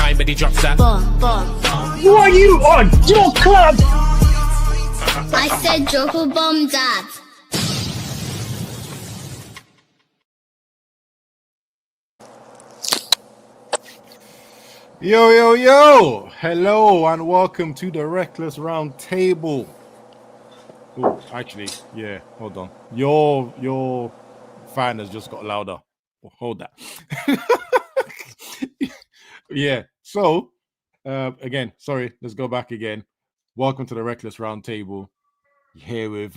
line, but he drops that. Bomb. Who are you on? Your club! I said drop a bomb, Dad. Yo! Hello and welcome to the Reckless Roundtable. Oh, actually, yeah, hold on. Your fan has just got louder. Oh, hold that. Yeah, so, again, sorry, let's go back again. Welcome to the Reckless Roundtable. Here with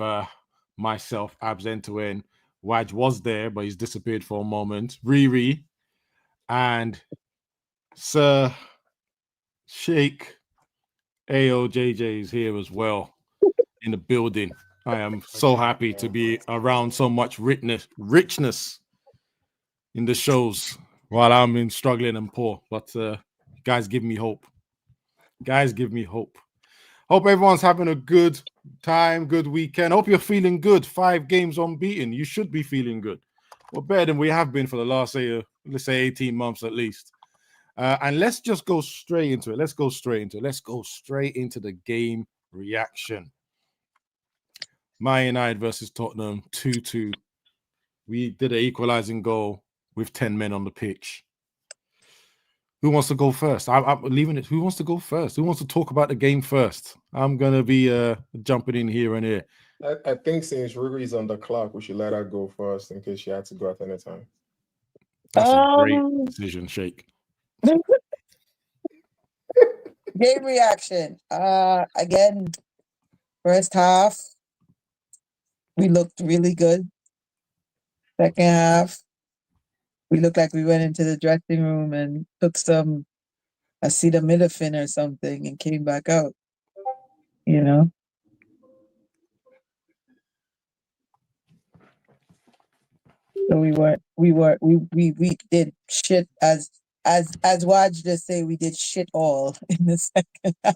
myself, Abs N2N. Waj was there, but he's disappeared for a moment. Riri and Sir Sheikh AOJJ is here as well in the building. I am so happy to be around so much richness in the shows while I'm in struggling and poor. But guys, give me hope. Hope everyone's having a good time, good weekend. Hope you're feeling good. 5 games unbeaten. You should be feeling good. Well, better than we have been for the last, let's say 18 months at least. And let's just go straight into it. Let's go straight into the game reaction. Man United versus Tottenham, 2-2. We did an equalizing goal with 10 men on the pitch. Who wants to go first? I'm leaving it. Who wants to go first? Who wants to talk about the game first? I'm going to be jumping in here and here. I think since Riri's on the clock, we should let her go first in case she had to go at any time. That's a great decision, Sheikh. Game reaction. Again, first half, we looked really good. Second half, we looked like we went into the dressing room and took some acetaminophen or something and came back out. You know? So we did shit as Waj just say, we did shit all in the second half.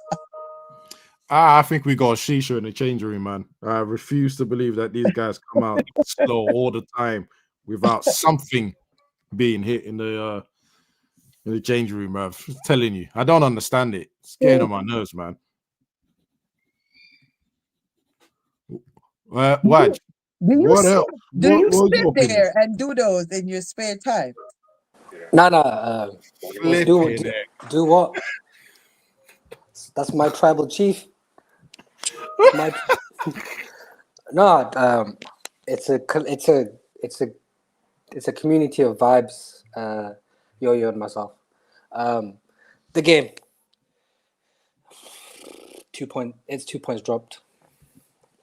I think we got a shisha in the change room, man. I refuse to believe that these guys come out slow all the time without something being hit in the change room, man. I'm telling you, I don't understand it. It's getting on my nerves, man. Waj, what else? Do you sit there and do those in your spare time? No. Do what? That's my tribal chief. It's a community of vibes. Yo and myself. The game. 2 points. It's 2 points dropped.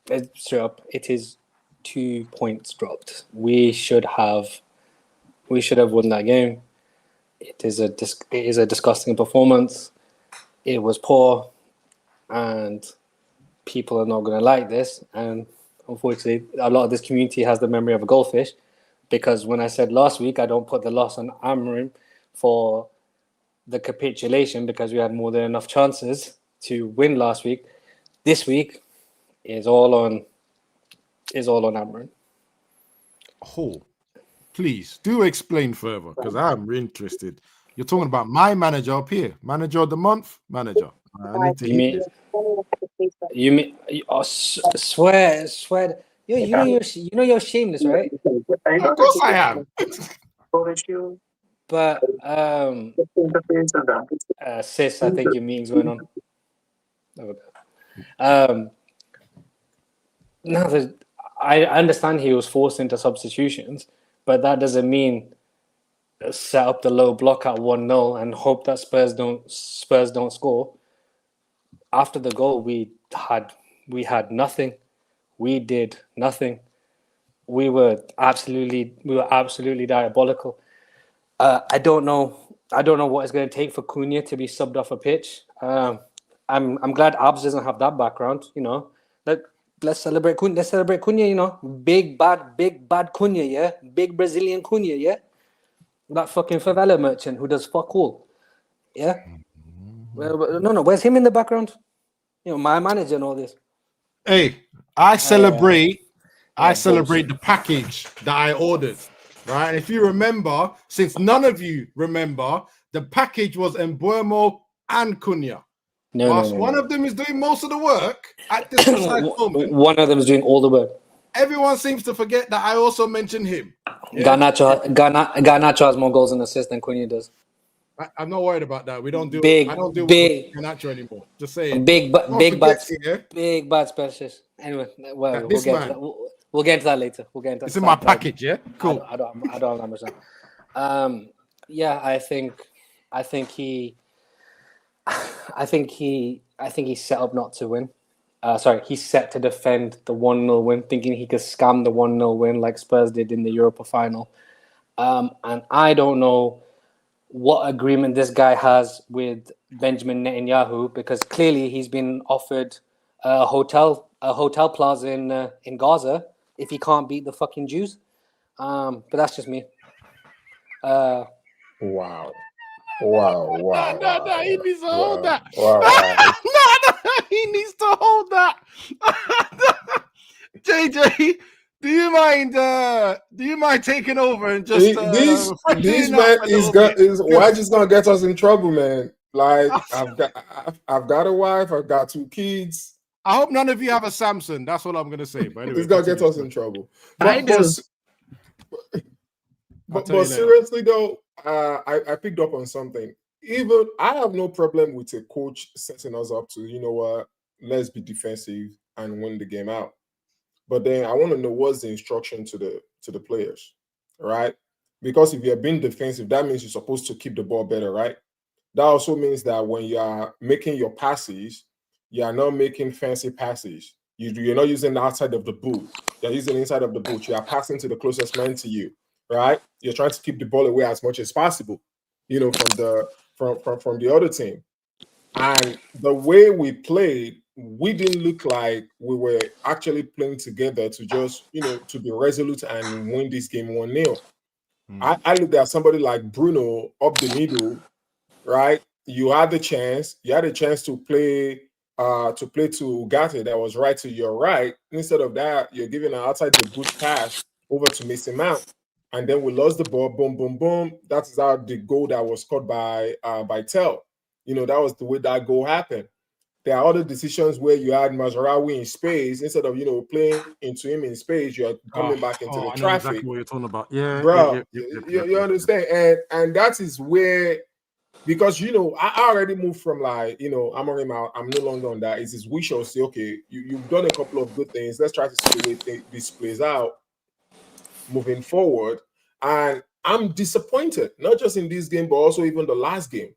It's straight up. It is 2 points dropped. We should have won that game. It is a disgusting performance. It was poor, and people are not going to like this. And unfortunately, a lot of this community has the memory of a goldfish, because when I said last week, I don't put the loss on Amarim for the capitulation because we had more than enough chances to win last week. This week is all on Amarim. Oh, please do explain further, because I'm interested. You're talking about my manager up here, manager of the month, manager. I need to hear this. You mean? Swear. You know you're shameless, right? Of course I am. But sis, I think your meeting's going on. I understand he was forced into substitutions, but that doesn't mean set up the low block at 1-0 and hope that Spurs don't score. After the goal, we had nothing. We did nothing. We were absolutely diabolical. I don't know what it's going to take for Cunha to be subbed off a pitch. I'm glad Abs doesn't have that background. You know, let's celebrate Cunha. Let's celebrate Cunha. You know, big bad Cunha. Yeah, big Brazilian Cunha. Yeah, that fucking favela merchant who does fuck all. Yeah. Well, no. Where's him in the background? You know, my manager and all this. Hey, I celebrate the package that I ordered, right? If you remember, since none of you remember, The package was Embuemo and Cunha. No, Whilst no. one of them is doing most of the work at this precise moment, One of them is doing all the work. everyone seems to forget that I also mentioned him. Yeah? Garnacho has more goals and assists than Cunha does. I'm not worried about that. I don't deal Big with Garnacho anymore. Just saying. big bad Yeah? specialist. Anyway, well, This we'll get man. to that. We'll get into that later. We'll get into It's in my package, yeah? Cool. I don't have that much time. Yeah, I think he's set up not to win. He's set to defend the 1-0 win, thinking he could scam the 1-0 win like Spurs did in the Europa final. And I don't know what agreement this guy has with Benjamin Netanyahu, because clearly he's been offered a hotel plaza in Gaza if he can't beat the fucking Jews. But that's just me. Wow. No, he needs to hold that. Wow. No, he needs to hold that. JJ, do you mind taking over and just This freshening man up a is little bit? why just gonna get us in trouble, man. Like I've got a wife, I've got 2 kids. I hope none of you have a Samsung. That's all I'm gonna say. But anyway, It's gonna get us in trouble. I do. But seriously though, I picked up on something. Even I have no problem with a coach setting us up to, you know what, let's be defensive and win the game out. But then I want to know what's the instruction to the players, right? Because if you're being defensive, that means you're supposed to keep the ball better, right? That also means that when you are making your passes, you are not making fancy passes. You're not using the outside of the boot. You're using the inside of the boot. You are passing to the closest man to you, right? You're trying to keep the ball away as much as possible, you know, from the other team. And the way we played, we didn't look like we were actually playing together to just, you know, to be resolute and win this game 1-0. I looked at somebody like Bruno up the middle, right? You had the chance. You had a chance to play to Ugarte that was right to your right. Instead of that, you're giving an outside the boot pass over to Mason Mount. And then we lost the ball. Boom, boom, boom. That is how the goal that was scored by Tell. You know, that was the way that goal happened. There are other decisions where you had Mazraoui in space. Instead of, you know, playing into him in space, you're coming back into the I know traffic. exactly what you're talking about. Yeah, Bro, yeah. you understand? And that is where, because, you know, I already moved from like, you know, I'm no longer on that. It's this we shall say, okay, you've done a couple of good things. Let's try to see the way this plays out moving forward. And I'm disappointed, not just in this game, but also even the last game,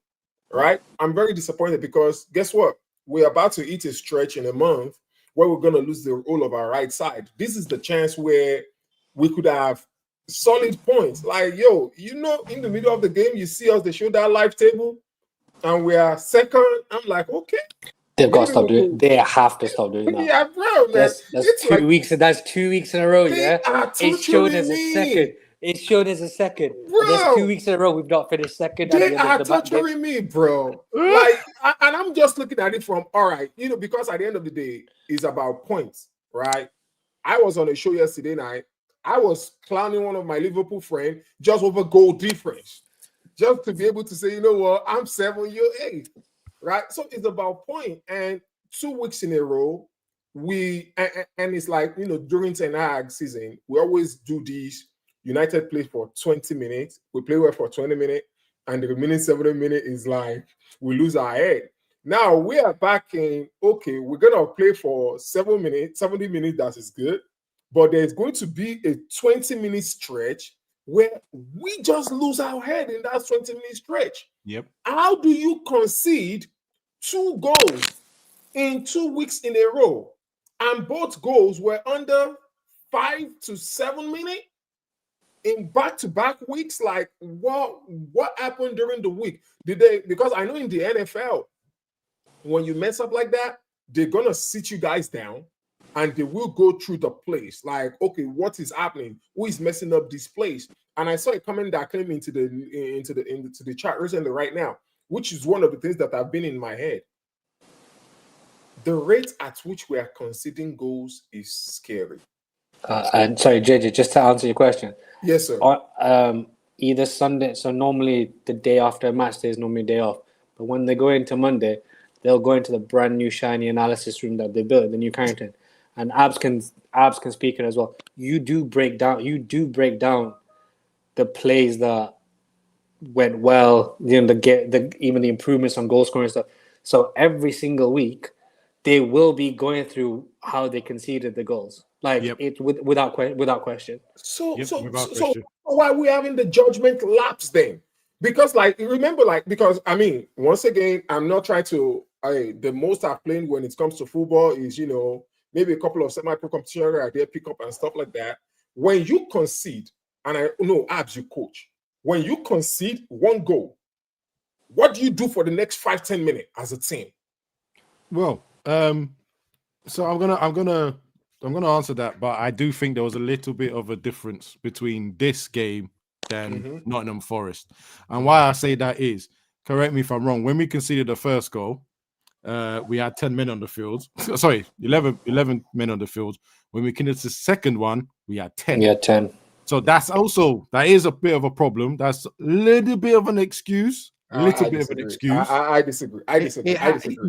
right? I'm very disappointed because guess what? We're about to hit a stretch in a month where we're going to lose the whole of our right side. This is the chance where we could have solid points. Like, yo, you know, in the middle of the game, you see us, they show that live table, and we are second. I'm like, okay. They've got to stop doing it. They have to stop doing that. Yeah, bro, man. That's 2 weeks. That's 2 weeks in a row, yeah? It's shown as a second. It's shown as a second. Bro, there's 2 weeks in a row we've not finished second. They are torturing me, bro. Like, and I'm just looking at it from, all right, you know, because at the end of the day, it's about points, right? I was on a show yesterday night. I was clowning one of my Liverpool friends just over goal difference, just to be able to say, you know what, I'm 7 years old, right? So it's about point. And 2 weeks in a row, and it's like, you know, during Ten Hag season, we always do these. United plays for 20 minutes. We play well for 20 minutes. And the remaining 70 minutes is like, we lose our head. Now we are back in, okay, we're going to play for 70 minutes. That is good. But there's going to be a 20-minute stretch where we just lose our head in that 20-minute stretch. Yep. How do you concede 2 goals in 2 weeks in a row? And both goals were under 5 to 7 minutes? In back-to-back weeks, like what happened during the week? Did they? Because I know in the NFL, when you mess up like that, they're gonna sit you guys down, and they will go through the plays. Like, okay, what is happening? Who is messing up this place? And I saw a comment that came into the chat recently right now, which is one of the things that have been in my head. The rate at which we are conceding goals is scary. And sorry, JJ, just to answer your question. Yes, sir. either Sunday. So normally the day after a match day is normally a day off. But when they go into Monday, they'll go into the brand new shiny analysis room that they built, the new Carrington, and Abs can speak it as well. You do break down the plays that went well, even the improvements on goal scoring and stuff. So every single week, they will be going through how they conceded the goals, Yep. without question. So, Yep, so, without so, so question. why are we having the judgment lapse then? Because, like, remember, like, because I mean, once again, I'm not trying to. The most I've played when it comes to football is, maybe a couple of semi-pro competition where I did pick up and stuff like that. When you concede, and I know Abs, you coach. When you concede one goal, what do you do for the next 5-10 minutes as a team? Well, so I'm gonna answer that, but I do think there was a little bit of a difference between this game than Nottingham Forest. And why I say that is, correct me if I'm wrong, when we conceded the first goal, we had 10 men on the field. Sorry, 11 men on the field. When we conceded the second one, we had 10. Yeah, 10. So that is a bit of a problem. That's a little bit of an excuse. I disagree. I disagree.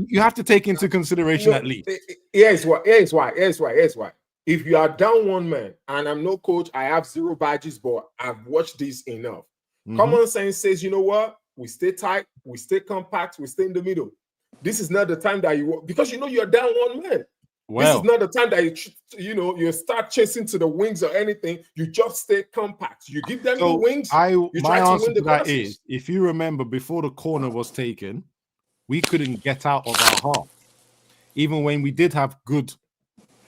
You have to take into consideration at least. Here's why. If you are down one man, and I'm no coach, I have 0 badges, but I've watched this enough. Common sense says, you know what? We stay tight, we stay compact, we stay in the middle. This is not the time that because you're down one man. This is not the time that you start chasing to the wings or anything. You just stay compact. You give them the wings. My answer to that is, if you remember, before the corner was taken, we couldn't get out of our half. Even when we did have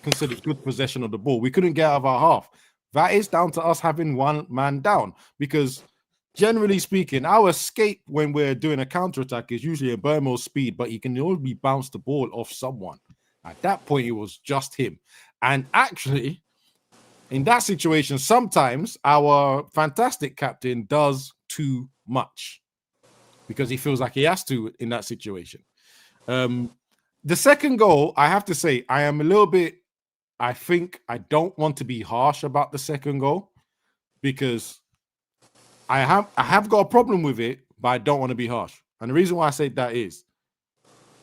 considered good possession of the ball, we couldn't get out of our half. That is down to us having one man down, because generally speaking, our escape when we're doing a counter-attack is usually a Burmo's speed, but he can only bounce the ball off someone. At that point, it was just him. And actually, in that situation, sometimes our fantastic captain does too much because he feels like he has to in that situation. The second goal, I have to say, I think I don't want to be harsh about the second goal, because I have got a problem with it, but I don't want to be harsh. And the reason why I say that is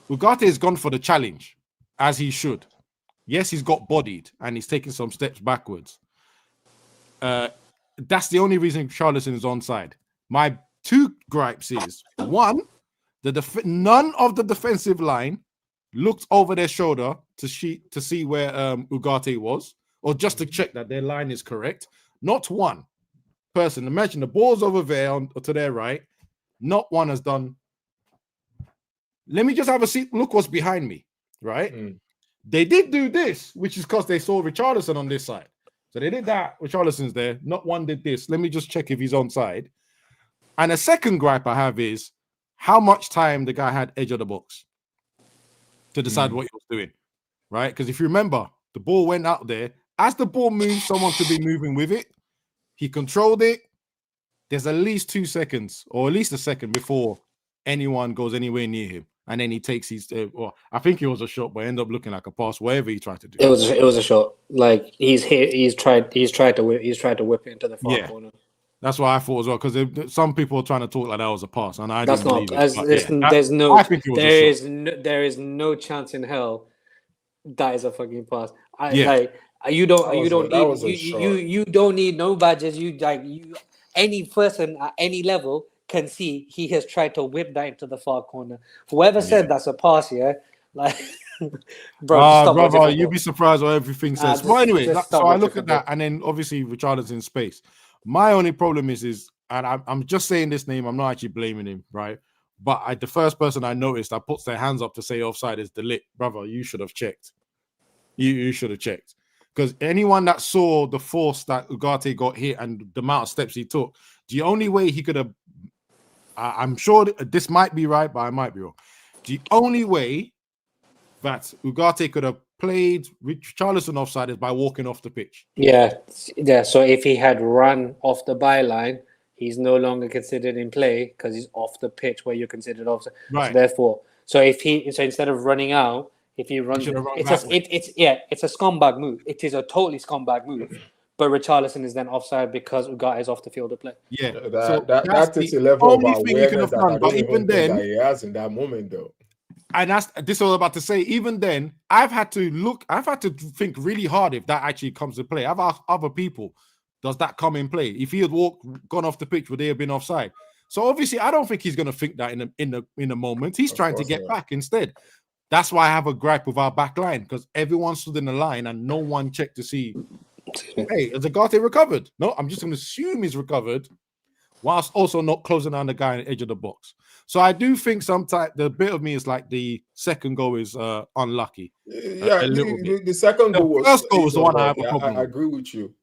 Ugarte has gone for the challenge, as he should. Yes, he's got bodied and he's taken some steps backwards. That's the only reason Charleston is onside. My 2 gripes is, one, none of the defensive line looked over their shoulder to see where Ugarte was, or just to check that their line is correct. Not one person. Imagine the ball's over there to their right. Not one has done. Let me just have a seat. Look what's behind me. Right? They did do this, which is because they saw Richarlison on this side. So they did that. Richarlison's there. Not one did this. Let me just check if he's onside. And a second gripe I have is how much time the guy had edge of the box to decide what he was doing. Right? Because if you remember, the ball went out there. As the ball moved, someone should be moving with it. He controlled it. There's at least 2 seconds, or at least a second, before anyone goes anywhere near him. And then he takes his, I think it was a shot, but ended up looking like a pass. Whatever he tried to do, it was a shot. Like he's tried to whip it into the far corner. That's what I thought as well. Because some people are trying to talk like that was a pass, and I that's didn't not. believe it. There is no chance in hell that is a fucking pass. You don't need no badges. Any person at any level can see he has tried to whip that into the far corner. Whoever said that's a pass, brother, you'd be surprised what everything says. But anyway, so I look at that, and then obviously Richarlison's in space. My only problem is, and I'm just saying this name, I'm not actually blaming him, right? But the first person I noticed that puts their hands up to say offside is De Ligt. Brother, you should have checked. You should have checked. Because anyone that saw the force that Ugarte got hit and the amount of steps he took, the only way he could have, I'm sure this might be right, but I might be wrong. The only way that Ugarte could have played Richarlison offside is by walking off the pitch. Yeah. So if he had run off the byline, he's no longer considered in play because he's off the pitch where you're considered offside. Right. So instead of running out, if he runs, it's a scumbag move. It is a totally scumbag move but Richarlison is then offside because Ugarte is off the field of play. Yeah, That takes a level of only thing you can awareness have that I done. don't But even even think then, that he has in that moment, though. and this is what I'm about to say. Even then, I've had to think really hard if that actually comes to play. I've asked other people, does that come in play? If he had gone off the pitch, would they have been offside? So obviously, I don't think he's going to think that in a moment. He's trying to get back instead. That's why I have a gripe with our back line, because everyone stood in the line and no one checked to see, hey, has Ugarte recovered? No, I'm just going to assume he's recovered, whilst also not closing down the guy on the edge of the box. So I do think sometimes the bit of me is like the second goal is unlucky. Yeah, a little bit. the second goal was... First goal was the one I have a problem with. I agree with you.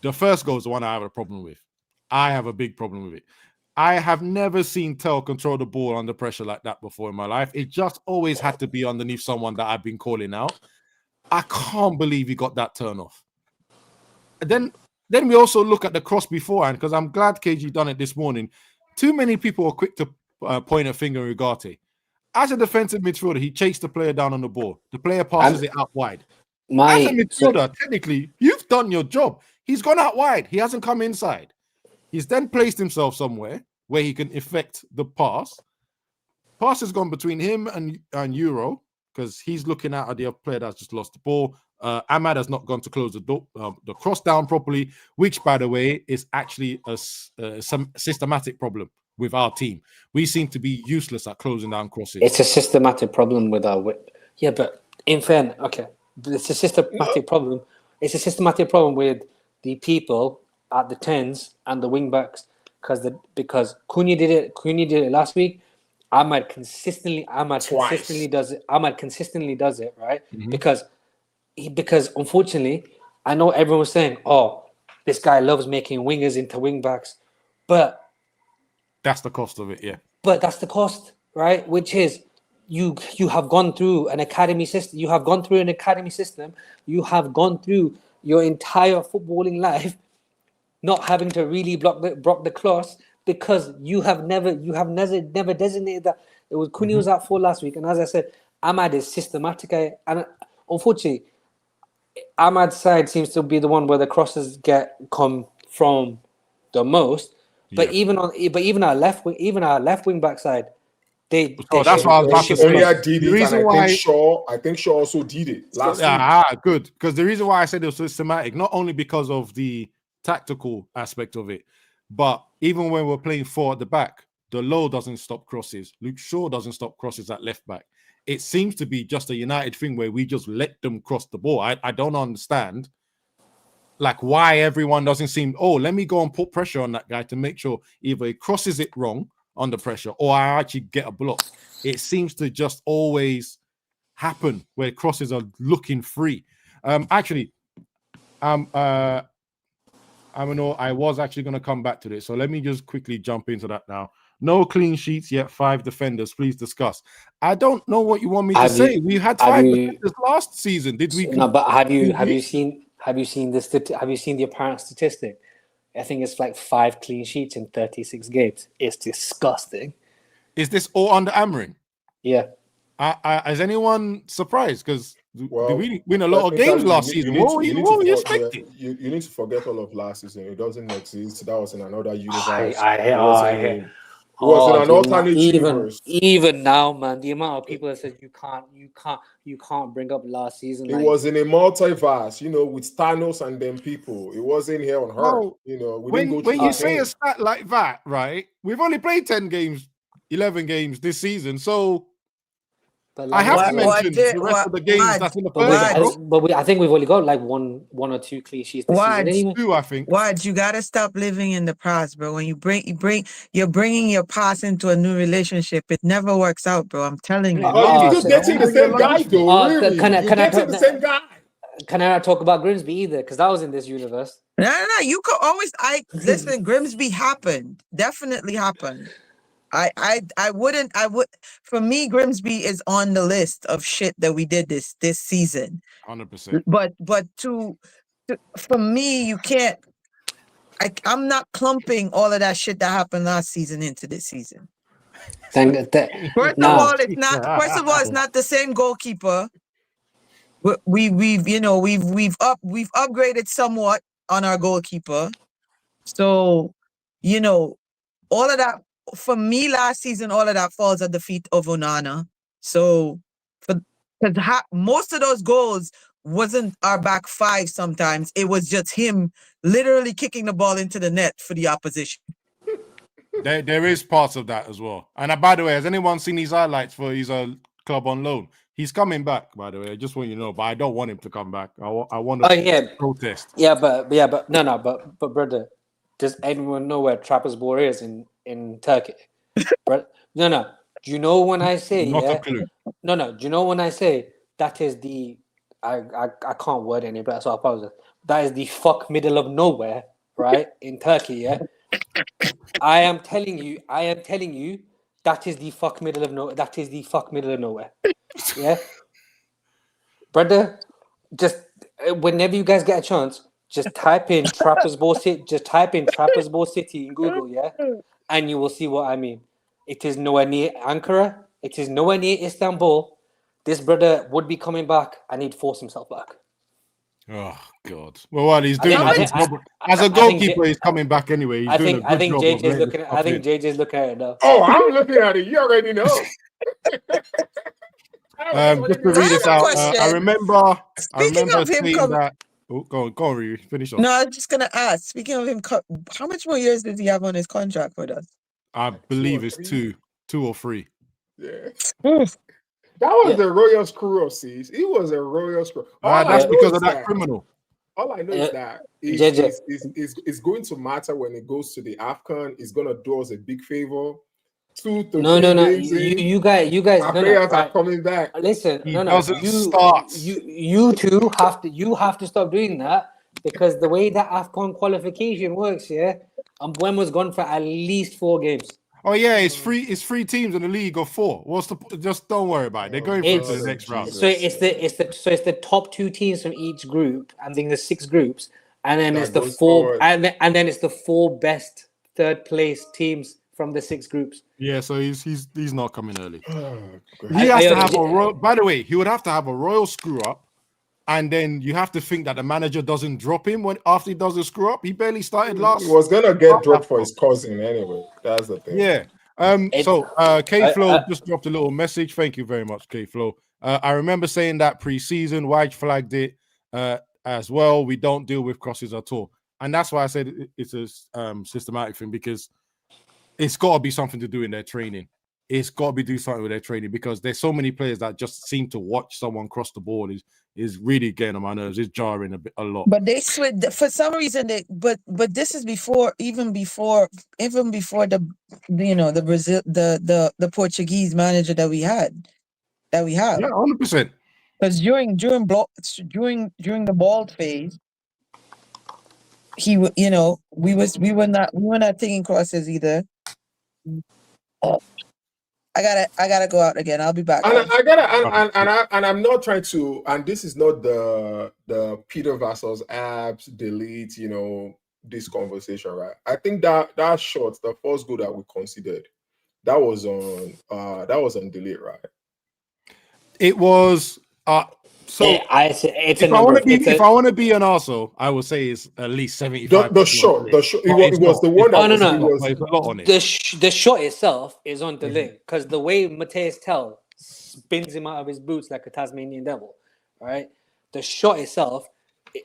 The first goal is the one I have a problem with. I have a big problem with it. I have never seen Tel control the ball under pressure like that before in my life. It just always had to be underneath someone that I've been calling out. I can't believe he got that turn off. And then we also look at the cross beforehand, because I'm glad KG done it this morning. Too many people are quick to point a finger at Ugarte. As a defensive midfielder, he chased the player down on the ball. The player passes it out wide. As a midfielder, technically, you've done your job. He's gone out wide. He hasn't come inside. He's then placed himself somewhere where he can effect the pass. Pass has gone between him and Euro, because he's looking at the player that's just lost the ball. Ahmad has not gone to close the cross down properly, which, by the way, is actually some systematic problem with our team. We seem to be useless at closing down crosses. It's a systematic problem with our... Yeah, but in fairness, okay, it's a systematic problem. It's a systematic problem with the people at the 10s and the wing backs, because Cunha did it last week. Ahmad consistently does it. Ahmad consistently does it, right? Mm-hmm. Because unfortunately, I know everyone was saying, "Oh, this guy loves making wingers into wing backs," but that's the cost of it, yeah. But that's the cost, right? Which is you have gone through an academy system. You have gone through an academy system. You have gone through your entire footballing life not having to really block the cross, because you have never designated that. It was Cunha was out for last week, and as I said, Ahmad is systematic, and unfortunately, Ahmad's side seems to be the one where the crosses come from the most. But even our left wing back side, that's what I was about to say. I think Shaw also did it last week. Good, because the reason why I said it was systematic, not only because of the tactical aspect of it, but even when we're playing 4 at the back, Delo doesn't stop crosses. Luke Shaw doesn't stop crosses at left back. It seems to be just a United thing where we just let them cross the ball. I don't understand, like, why everyone doesn't seem, let me go and put pressure on that guy to make sure either he crosses it wrong under pressure or I actually get a block. It seems to just always happen where crosses are looking free. I was actually going to come back to this, so let me just quickly jump into that now. No clean sheets yet, 5 defenders. Please discuss. I don't know what you want me to say. We had 5 defenders last season. Did we? No, but have you seen the apparent statistic? I think it's like 5 clean sheets in 36 games. It's disgusting. Is this all under Amrin? Yeah. Is anyone surprised? Because we win a lot of games last season. What were you expecting? You need to forget all of last season. It doesn't exist. That was in another universe. It was in an alternate universe. Even now, man, the amount of people that said you can't bring up last season. It was in a multiverse, with Thanos and them people. It wasn't here on Earth. When you say a stat like that, right? We've only played 10 games, 11 games this season, so I have to mention the rest of the games that's in the first. But I think we've only got like one or two clean sheets this season. Anyway. Two, I think. Wad, you gotta stop living in the past, bro. When you're bringing your past into a new relationship, it never works out, bro. I'm telling you. You're just getting the same guy, though. Really, the same guy. Can I not talk about Grimsby either? Because that was in this universe. No. You could always. Listen. Grimsby happened. Definitely happened. I would. For me, Grimsby is on the list of shit that we did this season. 100%. But for me, you can't. I'm not clumping all of that shit that happened last season into this season. First of all, it's not the same goalkeeper. We've upgraded somewhat on our goalkeeper. So, you know, all of that for me last season, all of that falls at the feet of Onana. So, because most of those goals wasn't our back five. Sometimes it was just him literally kicking the ball into the net for the opposition. There is parts of that as well. And by the way, has anyone seen his highlights for his club on loan? He's coming back, by the way. I just want you to know, but I don't want him to come back. I want to protest. Yeah, but brother, does anyone know where Trabzonspor is in Turkey? But no. Do you know when I say Not a clue. No. Do you know when I say that is the I can't word any better, so I apologize. That is the fuck middle of nowhere, right? In Turkey, yeah. I am telling you, that is the fuck middle of nowhere. That is the fuck middle of nowhere. Yeah, brother. Just whenever you guys get a chance, just type in Trabzonspor City. Just type in Trabzonspor City in Google, yeah, and you will see what I mean. It is nowhere near Ankara. It is nowhere near Istanbul. This brother would be coming back, and he'd force himself back. Oh God! Well, what he's doing a good job as a goalkeeper. He's coming back anyway. He's doing a good job. JJ's looking. I think JJ's looking at it now. Oh, I'm looking at it. You already know. Just to read this out, I remember Speaking saying that. Oh, go on, Riri. Finish off. No, I was just gonna ask. Speaking of him, how much more years does he have on his contract with us? I believe it's two or three. Yeah. That was the royal screw up, C's. He was a royal screw. That's because of that criminal. All I know is that it's going to matter when it goes to the AFCON. It's going to do us a big favor. 2 to 3 games you guys our players are coming back. Listen, start. You two have to stop doing that, because the way that AFCON qualification works, yeah, Mbeumo's gone for at least 4 games. Oh yeah, it's three teams in the league of 4. Just don't worry about it. They're going through to the next round. So it's the top 2 teams from each group. I think there's 6 groups, and then it's the 4 and then it's the 4 best third place teams from the 6 groups. Yeah, so he's not coming early. He has to have a royal. By the way, he would have to have a royal screw up, and then you have to think that the manager doesn't drop him after he does a screw up. He barely started last. He was gonna get dropped for his cousin anyway. That's the thing. Yeah. So K Flow just dropped a little message. Thank you very much, K Flow. I remember saying that pre-season. White flagged it as well. We don't deal with crosses at all, and that's why I said it's a systematic thing, because it's got to be something to do in their training. It's got to be do something with their training, because there's so many players that just seem to watch someone cross the ball is really getting on my nerves. It's jarring a lot. But they switch for some reason. But this is even before the the Brazil the Portuguese manager that we have. Yeah, 100%. Because during the bald phase, we were not taking crosses either. I gotta go out again. I'll be back. And I'm not trying to. And this is not the Peter versus Abs delete. This conversation, right? I think that shot, the first goal that we considered, that was on delete, right? It was. So if I want to be an arsehole, I would say it's at least 75. The shot. It was the one that was a lot on it. The shot itself is on delay, because the way Mateus Tell spins him out of his boots like a Tasmanian devil, right? The shot itself,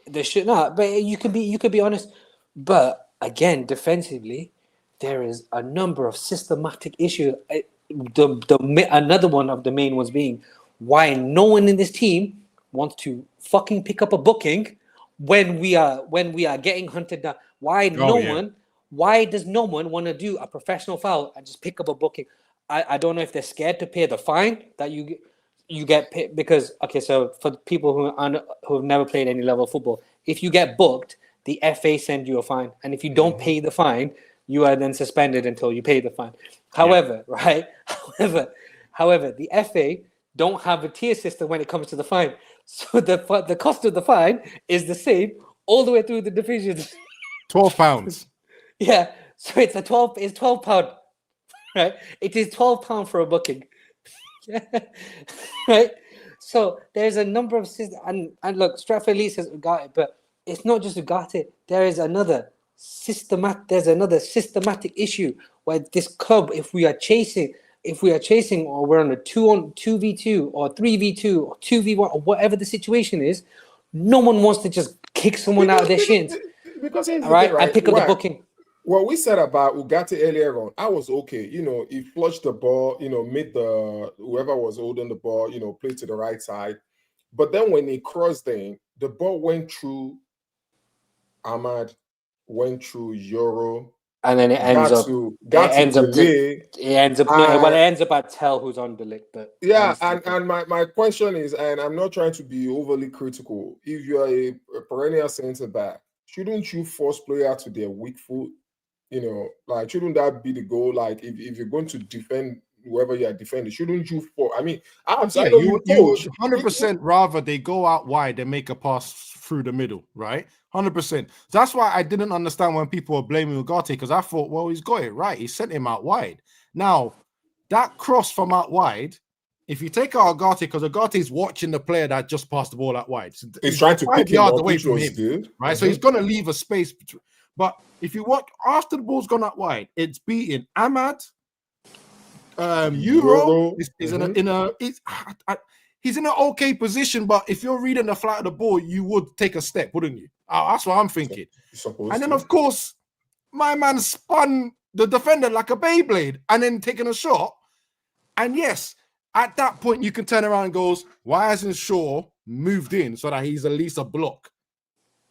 but you could be honest. But again, defensively, there is a number of systematic issues. Another one of the main ones being why no one in this team wants to fucking pick up a booking when we are getting hunted down. Why does no one want to do a professional foul and just pick up a booking? I don't know if they're scared to pay the fine that you get paid, because so for people who have never played any level of football, if you get booked, the FA send you a fine, and if you don't pay the fine, you are then suspended until you pay the fine. However, the FA don't have a tier system when it comes to the fine. So the cost of the fine is the same all the way through the divisions. £12. Yeah. So it's £12, right? It is £12 for a booking. Right? So there's a number of systems, and look, Stratford Leeds has got it, but it's not just Ugarte. There's another systematic issue where this club, if we are chasing, or we're on a 2v2 or 3v2 or 2v1 or whatever the situation is, no one wants to just kick someone out of their shins. Because here's All the right, thing, right? and pick up the booking. What we said about Ugarte earlier on, I was okay. He flushed the ball, made whoever was holding the ball, played to the right side. But then when he crossed in, the ball went through Ahmad, went through Euro, and then it ends up at Tell, who's on the lick. But yeah, and my question is, and I'm not trying to be overly critical. If you are a perennial centre back, shouldn't you force player to their weak foot? Shouldn't that be the goal? Like, if you're going to defend whoever you are defending, shouldn't you? You would 100% rather they go out wide and make a pass through the middle, right? 100%. That's why I didn't understand when people were blaming Ugarte, because I thought, well, he's got it right. He sent him out wide. Now, that cross from out wide, if you take out Ugarte, because Ugarte is watching the player that just passed the ball out wide, so he's trying to pick yards away from him, good. Right? Mm-hmm. So he's going to leave a space. But if you watch after the ball's gone out wide, it's beating Ahmad. Euro is he's in an okay position, but if you're reading the flight of the ball, you would take a step, wouldn't you? That's what I'm thinking. And then, of course, my man spun the defender like a Beyblade and then taking a shot. And yes, at that point, you can turn around and goes, why hasn't Shaw moved in so that he's at least a block?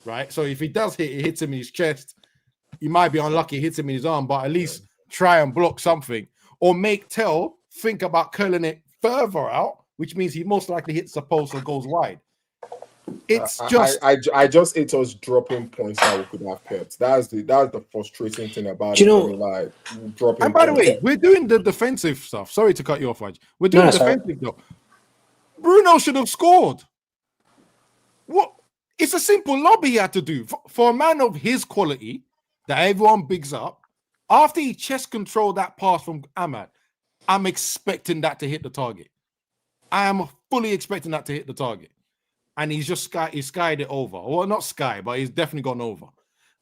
Right? So if he does hit, it hits him in his chest. He might be unlucky, it hits him in his arm, but at least try and block something. Or make Tell think about curling it further out, which means he most likely hits the post or goes wide. It's I just ate us dropping points that we could have kept. That's the frustrating thing about it. Like dropping. And by the way, we're doing the defensive stuff. Sorry to cut you off, Raj. We're doing defensive though. Bruno should have scored. What? It's a simple lobby he had to do for a man of his quality that everyone bigs up. After he chest controlled that pass from Ahmad, I'm expecting that to hit the target. I am fully expecting that to hit the target. And he's just skied it over. Well, not sky, but he's definitely gone over.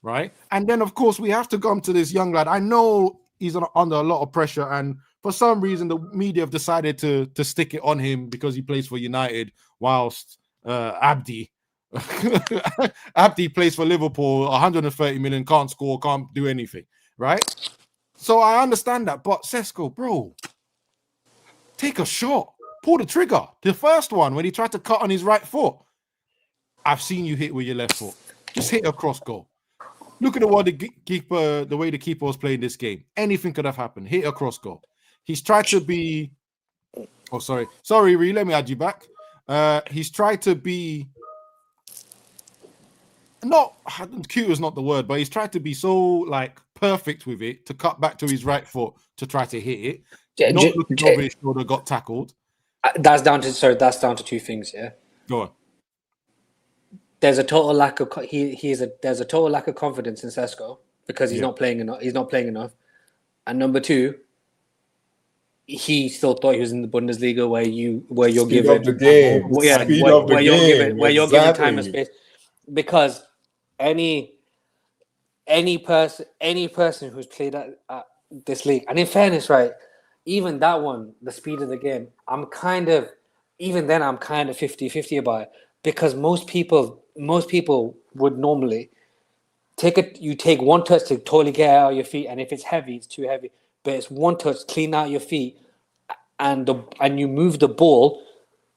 Right? And then, of course, we have to come to this young lad. I know he's under a lot of pressure. And for some reason, the media have decided to stick it on him because he plays for United, whilst Abdi plays for Liverpool, 130 million, can't score, can't do anything. Right? So I understand that. But Sesko, bro, take a shot. Pull the trigger. The first one, when he tried to cut on his right foot, I've seen you hit with your left foot. Just hit a cross goal. Look at the way the keeper was playing this game. Anything could have happened. Hit a cross goal. He's tried to be. Oh, sorry, Ree. Let me add you back. He's tried to be. Not cute is not the word, but he's tried to be so like perfect with it to cut back to his right foot to try to hit it. Not looking over his shoulder, got tackled. That's down to two things. Yeah. Go on. There's a total lack of there's a total lack of confidence in Sesko because he's not playing enough. He's not playing enough. And number two, he still thought he was in the Bundesliga where you're given the game. Where you're given time and space. Because any person who's played at this league, and in fairness, right, even that one, the speed of the game, I'm kind of 50-50 about it, because most people would normally take one touch to totally get out of your feet, and if it's heavy, it's too heavy. But it's one touch, clean out your feet, and you move the ball.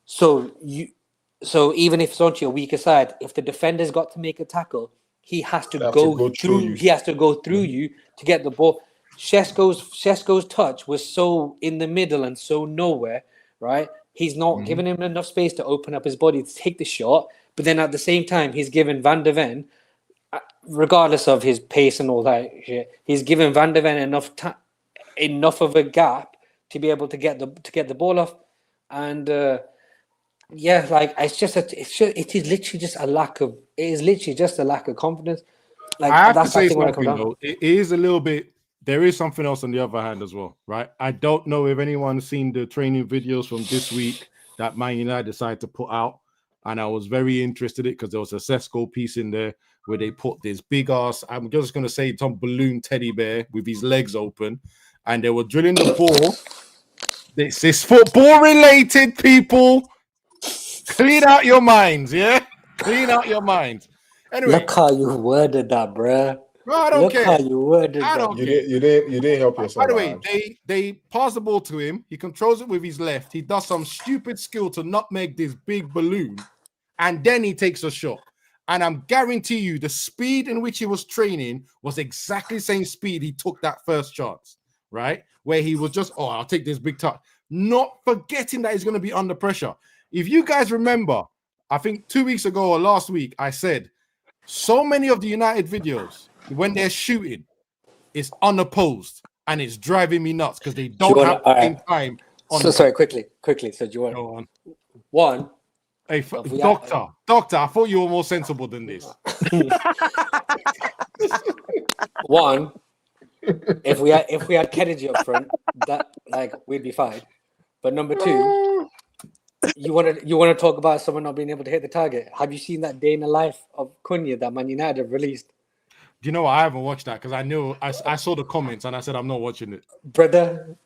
So even if it's onto your weaker side, if the defender's got to make a tackle, he has to go through you. He has to go through you to get the ball. Sesko's touch was so in the middle and so nowhere, right? He's not giving him enough space to open up his body to take the shot. But then at the same time, he's given Van de Ven, regardless of his pace and all that shit, he's given Van de Ven enough of a gap to be able to get the ball off. And it is literally just a lack of confidence. Like, I have to say something though. It is a little bit. There is something else on the other hand as well, right? I don't know if anyone's seen the training videos from this week that Man United decided to put out. and I was very interested in it because there was a Sesko piece in there where they put this big ass, I'm just going to say some balloon teddy bear with his legs open, and they were drilling the ball. This is football related, people. Clean out your minds, yeah? Clean out your minds. Anyway, Look how you worded that, bruh. bro, I don't Look care. how you worded I that. don't You care. didn't help yourself. By the way, Abs. they pass the ball to him. He controls it with his left. He does some stupid skill to nutmeg this big balloon, and then he takes a shot. And I'm guarantee you, the speed in which he was training was exactly the same speed he took that first chance, right? Where he was just, I'll take this big touch, not forgetting that he's going to be under pressure. If you guys remember, I think 2 weeks ago or last week, I said so many of the United videos when they're shooting, it's unopposed, and it's driving me nuts because they don't have the same time. Sorry, quickly. So do you want Go on. one? Hey, doctor, I thought you were more sensible than this. One, if we had Kennedy up front, that we'd be fine. But number two, you want to talk about someone not being able to hit the target? Have you seen that day in the life of Cunha that Man United have released? Do you know what? I haven't watched that because I saw the comments and I said I'm not watching it. Brother,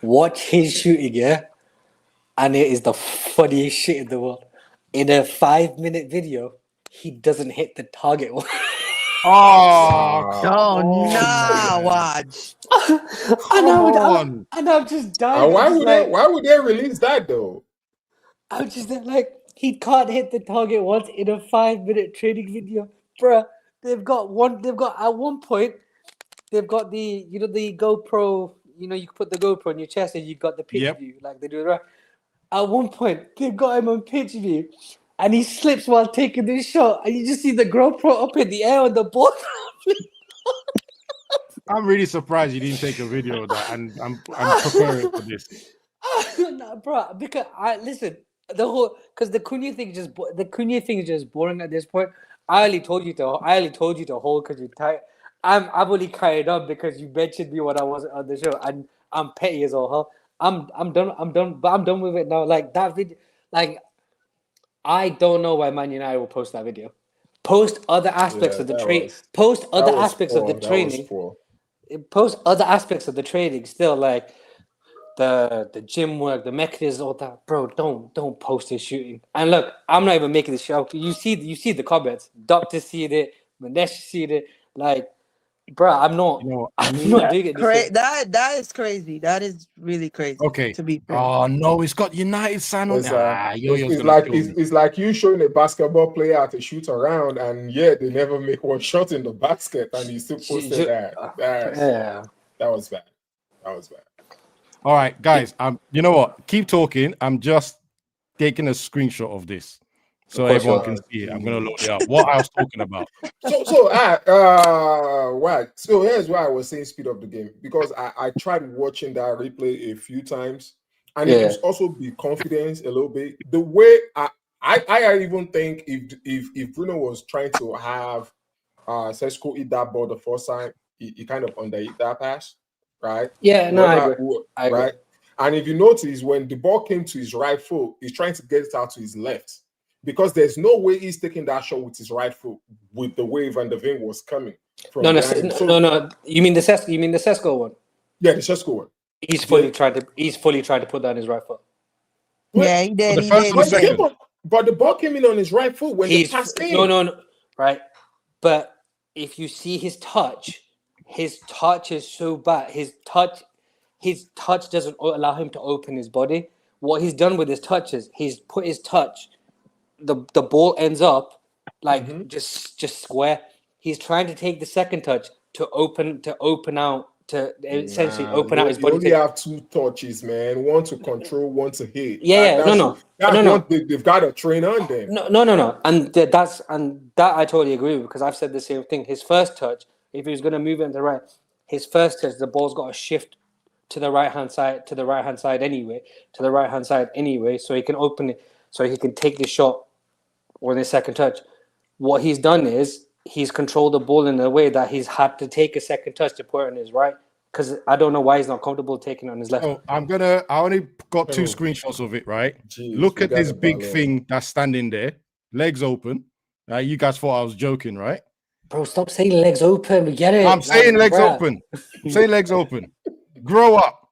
watch his shooting, yeah? And it is the funniest shit in the world. In a 5-minute video, he doesn't hit the target. Watch. And I'm just dying. Why would they release that though? I'm just like, he can't hit the target once in a 5-minute training video, bruh. They've got at one point, they've got the GoPro. You can put the GoPro on your chest and you got the pitch view like they do right. At one point, they've got him on pitch view, and he slips while taking this shot, and you just see the GoPro up in the air on the ball. I'm really surprised you didn't take a video of that, and I'm preparing for this. No, bro, because the Cunha thing is just boring at this point. I only told you to hold because you're tired. I've only carried on because you mentioned me when I wasn't on the show, and I'm petty as all hell. I'm done with it now. Like that video, I don't know why Man United will post that video. Post other aspects of the training. Post other aspects of the training. Post other aspects of the training. Still, like the gym work, the mechanisms, all that. Bro, don't post his shooting. And look, I'm not even making this show. You see the comments. Doctor seen it. Manesh seen it. Like, bro, I'm not doing it. That is crazy. That is really crazy. Okay. To be fair. Oh no, it's got United sign on. It's like you showing a basketball player how to shoot around, and they never make one shot in the basket, and you still posted that. That was bad. All right, guys. You know what? Keep talking. I'm just taking a screenshot of this so everyone can see it. I'm gonna load it up. What I was talking about. So here's why I was saying speed up the game, because I tried watching that replay a few times, and it was also the confidence a little bit. The way I even think if Bruno was trying to have Sesko eat that ball the first time, he kind of underhit that pass. Right? Yeah, no, I agree. Right? And if you notice, when the ball came to his right foot, he's trying to get it out to his left, because there's no way he's taking that shot with his right foot with the way Van der Ven was coming from. No. You mean the Sesko one? Yeah, the Sesko one. He's fully tried to put that on his right foot. Yeah, he did. But the ball came in on his right foot when he passed in. No. Right. But if you see his touch is so bad. His touch doesn't allow him to open his body. What he's done with his touch is he's put his touch, the ball ends up just square. He's trying to take the second touch to open out to essentially open out his body. You only have two touches, man. One to control, one to hit. No. They've got to train on them. No. And that I totally agree with, because I've said the same thing. His first touch, if he was going to move it to the right, his first touch, the ball's got to shift to the right hand side anyway, so he can open it, so he can take the shot on his second touch. What he's done is he's controlled the ball in a way that he's had to take a second touch to put it on his right, because I don't know why he's not comfortable taking it on his left. Oh, I only got 2 screenshots of it, right? Jeez, Look we at got this a big balloon. thing that's standing there, legs open. You guys thought I was joking, right? Bro, stop saying legs open. We get it. I'm saying legs bruh. open. I'm saying legs open. Grow up,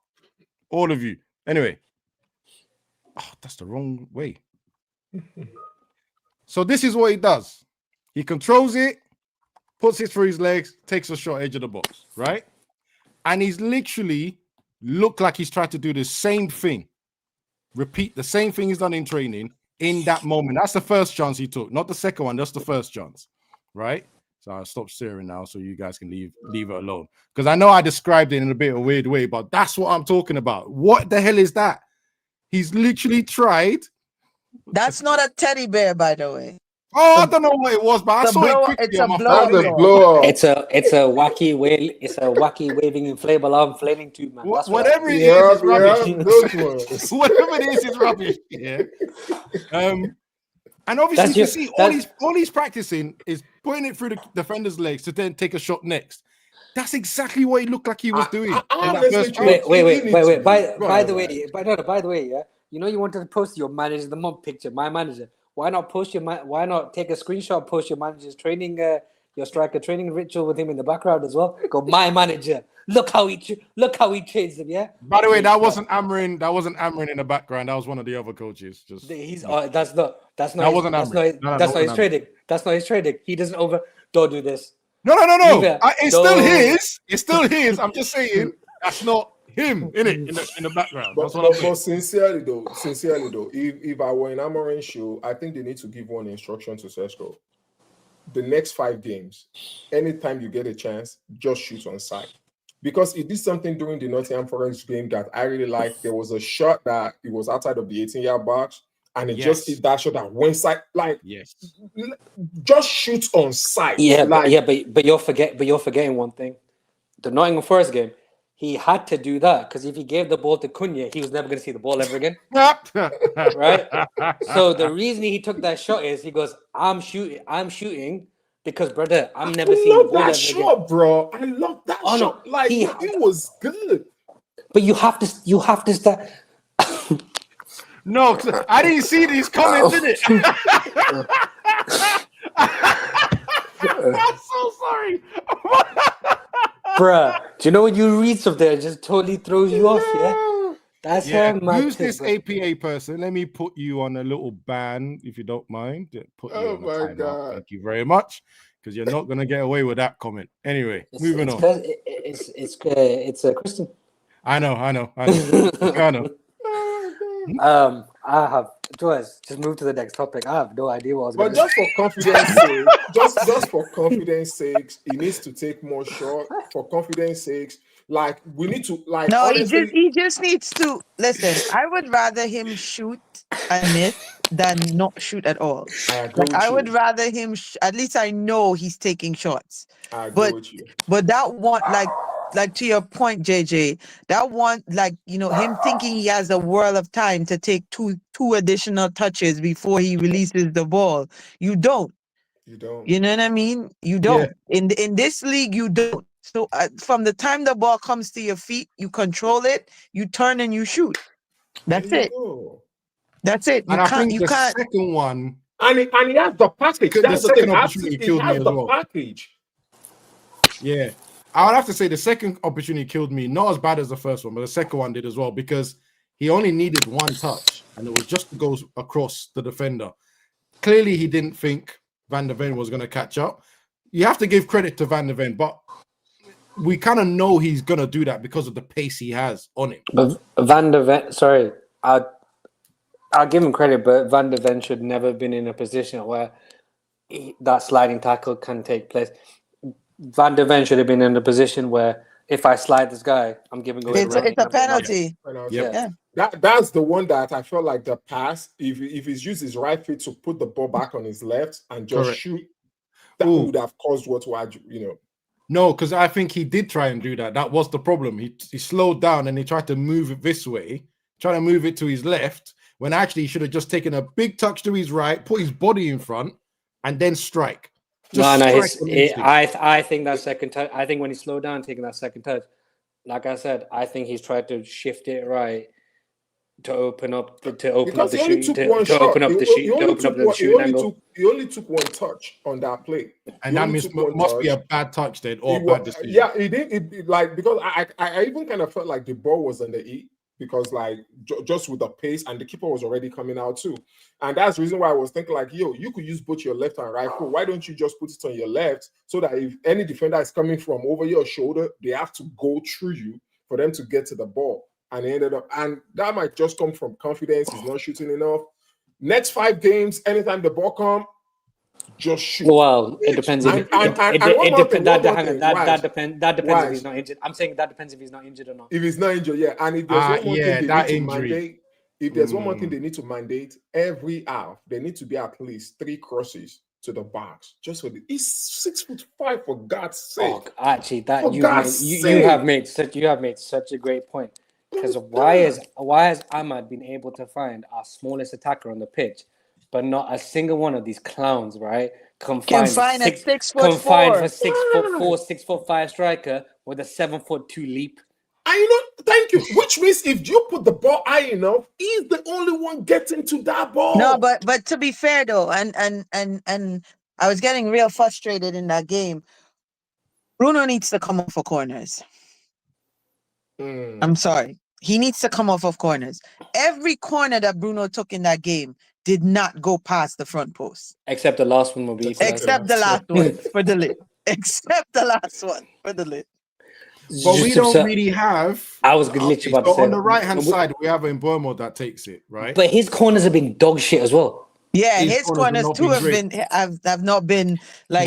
all of you. Anyway, that's the wrong way. So this is what he does. He controls it, puts it through his legs, takes a shot edge of the box, right? And he's literally looked like he's tried to do the same thing. Repeat the same thing he's done in training in that moment. That's the first chance he took, not the second one. That's the first chance, right? So I'll stop staring now so you guys can leave it alone. Because I know I described it in a bit of a weird way, but that's what I'm talking about. What the hell is that? He's literally tried. That's not a teddy bear, by the way. Oh, I don't know what it was, but I It's a saw blow- it quickly it's on a my blow- phone. That's a blow up. It's a wacky waving inflatable arm flailing tube, man. That's what Whatever it is, Yeah, it's rubbish. yeah, those ones. Whatever it is, it's rubbish. Yeah. And obviously, That's you your- see, that's- all he's practicing is putting it through the defender's legs to then take a shot next. That's exactly what he looked like he was doing. I in that honestly first think- try. Wait. By Right, the way, right. by the way, yeah. You know you wanted to post your manager of the month picture, my manager. Why not why not take a screenshot, post your manager's training, your striker training ritual with him in the background as well? Go, my manager. Look how he trains them, yeah. By the way, that wasn't Amarin. That wasn't Amarin in the background. That was one of the other coaches. Just He's that's not That his, wasn't that's Amri. not his, No, that that's not his wasn't trading. That's not his trading. He doesn't don't do this. no. Leave it. It's still his. It's still his. I'm just saying that's not him in the background. That's what I'm saying. But sincerely though, if I were in Amorin's show, I think they need to give one instruction to Sesko. The next 5 games, anytime you get a chance, just shoot on sight. Because he did something during the Nottingham Forest game that I really liked. There was a shot that it was outside of the 18-yard box, and it just hit that shot that went side. Like, just shoot on sight. But you're forgetting one thing. The Nottingham Forest game, he had to do that because if he gave the ball to Cunha, he was never going to see the ball ever again. Right? So the reason he took that shot is he goes, I'm shooting because, brother, I'm never seeing the ball ever again. Bro. I love that shot. No, Like, it was good. But you have to start. No, I didn't see these comments in it. I'm so sorry. Bruh, do you know when you read something it just totally throws you off, yeah? That's how my Who's this APA person? Let me put you on a little ban, if you don't mind. Put you on a timeout. God. Thank you very much. Because you're not going to get away with that comment. Anyway, moving on. It's Christian. I know. I know. I have Joyce, just move to the next topic. I have no idea what I was But going just for confidence sake, just for confidence sakes, he needs to take more shots. For confidence sakes, like we need to like. No, honestly, he just needs to listen. I would rather him shoot and miss than not shoot at all. I would rather him. At least I know he's taking shots. I agree with you. But that one, like to your point, JJ, that one, him thinking he has a world of time to take two additional touches before he releases the ball. You don't. You don't. You know what I mean? You don't. Yeah. In this league, you don't. So from the time the ball comes to your feet, you control it, you turn and you shoot. That's it. That's it. And I think the second one. And he has the package. The second opportunity killed me as well. Package. Yeah. I would have to say the second opportunity killed me. Not as bad as the first one, but the second one did as well because he only needed one touch and it was just to go across the defender. Clearly, he didn't think Van der Ven was going to catch up. You have to give credit to Van der Ven, but we kind of know he's going to do that because of the pace he has on him. But Van der Ven, sorry, I'll give him credit, but Van der Ven should never have been in a position where that sliding tackle can take place. Van der Ven should have been in a position where if I slide this guy, I'm giving away. It's a penalty. Yeah. That's the one that I felt like the pass. If he's used his right foot to put the ball back on his left and just shoot, that would have caused what No, because I think he did try and do that. That was the problem. He slowed down and he tried to move it this way, trying to move it to his left, when actually he should have just taken a big touch to his right, put his body in front, and then strike. I think that second touch. I think when he slowed down, taking that second touch, like I said, I think he's tried to shift it right to open up the Because he only shooting took one shot. open up the shoot He to only open up took the one. shooting angle. He only took one touch on that play. And He that only means took one must be touch. a bad touch then, or He a wa- bad decision. yeah, he did. Like, because I even kind of felt like the ball was on the E, because like just with the pace, and the keeper was already coming out too. And that's the reason why I was thinking like, yo, you could use both your left and right foot. Why don't you just put it on your left, so that if any defender is coming from over your shoulder, they have to go through you for them to get to the ball. And he ended up, and that might just come from confidence. He's not shooting enough. Next 5 games, anytime the ball come, just shoot. Well, it depends. And one more thing. That depends if he's not injured. I'm saying that depends if he's not injured or not. If he's not injured, yeah. And if there's one more thing they need to mandate, if there's one more thing they need to mandate, every half there need to be at least 3 crosses to the box. Just for he's 6'5", for God's sake. Oh, actually, that you have made such a great point. Because why has Ahmad been able to find our smallest attacker on the pitch, but not a single one of these clowns, right? Confined for 6'4", 6'5" striker with a 7'2" leap. And thank you. Which means if you put the ball high enough, he's the only one getting to that ball. No, but to be fair though, and I was getting real frustrated in that game. Bruno needs to come off for corners. I'm sorry. He needs to come off of corners. Every corner that Bruno took in that game did not go past the front post. Except the last one will be. Except the last one for the lid. Except the last one for the lid. But we don't really have. I was literally about to say on the right hand side, we have a Mbomo that takes it, right? But his corners have been dog shit as well. Yeah, his corners too have not been like.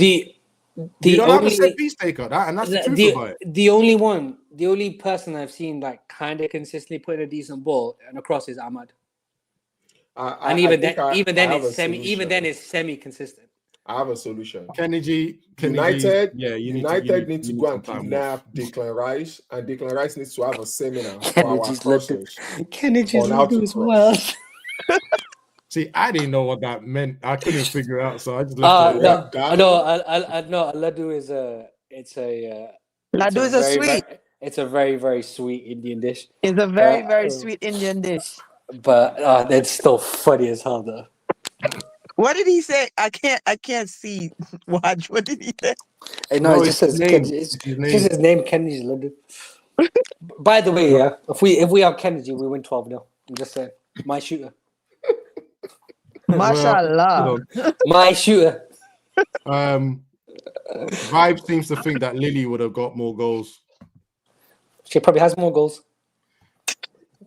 You don't have a set piece taker, and that's the truth about it. The only person I've seen like kind of consistently putting a decent ball and across is Ahmad. And even then it's semi-consistent. I have a solution. Kennedy, United need to go and kidnap Declan Rice, and Declan Rice needs to have a seminar for our crossers. Kennedy's Ladu as well. See, I didn't know what that meant. I couldn't figure it out, so I just left it. Ladu is sweet. It's a very, very sweet Indian dish. It's a very, very sweet Indian dish. But it's still funny as hell, though. What did he say? I can't see. Watch. What did he say? No, it just says his name, Kennedy London. By the way, yeah, if we have Kennedy, we win 12-0. I'm just saying, my shooter. Mashallah. My shooter. Vibe seems to think that Lily would have got more goals. She probably has more goals.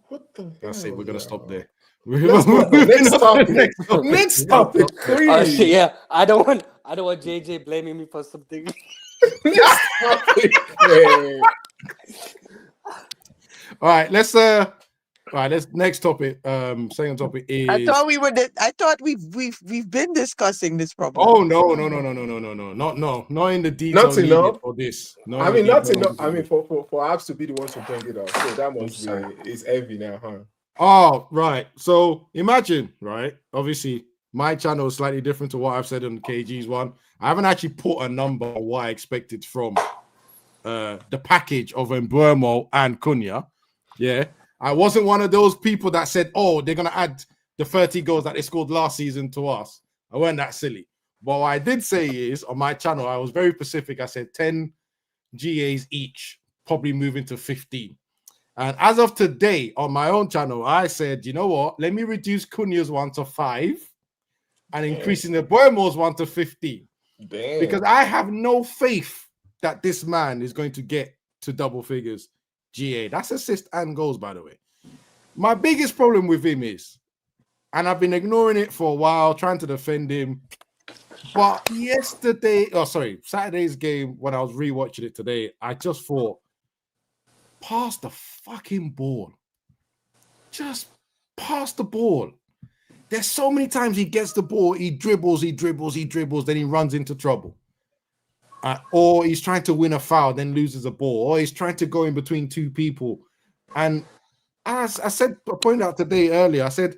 What the hell? That's it. We're gonna stop there. Next topic. Oh shit! Yeah, I don't want JJ blaming me for something. Next topic. All right, let's next topic. Second topic is. I thought we've been discussing this problem. Oh no, not in the detail. Not enough for this. Not enough. I mean, for us to be the ones to bring it up, so that must be it's heavy now, huh? Oh right. So imagine, right? Obviously, my channel is slightly different to what I've said on KG's one. I haven't actually put a number on what I expected from the package of Mbuemo and Cunha. Yeah. I wasn't one of those people that said, oh, they're going to add the 30 goals that they scored last season to us. I wasn't that silly. But what I did say is, on my channel, I was very specific. I said 10 GAs each, probably moving to 15. And as of today, on my own channel, I said, you know what? Let me reduce Cunha's one to 5 and increasing the Mbuemo's one to 15. Damn. Because I have no faith that this man is going to get to double figures. GA. That's assists and goals, by the way. My biggest problem with him is, and I've been ignoring it for a while, trying to defend him. But Saturday's game, when I was rewatching it today, I just thought, pass the fucking ball. Just pass the ball. There's so many times he gets the ball, he dribbles, then he runs into trouble. Or he's trying to win a foul, then loses a ball, or he's trying to go in between two people. And as I pointed out today earlier, I said,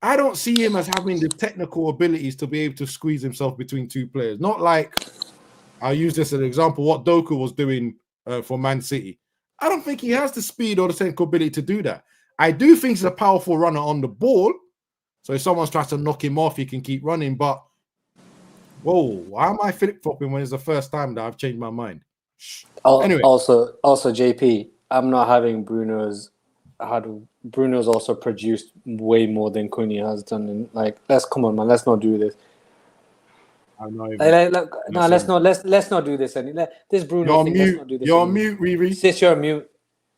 I don't see him as having the technical abilities to be able to squeeze himself between two players. Not like, I'll use this as an example, what Doku was doing for Man City. I don't think he has the speed or the technical ability to do that. I do think he's a powerful runner on the ball. So if someone's trying to knock him off, he can keep running. But, whoa, why am I flip-flopping when it's the first time that I've changed my mind? Anyway. Also, JP, I'm not having Bruno's also produced way more than Cunha has done. And come on, man, let's not do this. I'm not even. Let's not do this. This Bruno thing. Let's not do this. You're on mute, Riri. Sis, you're on mute.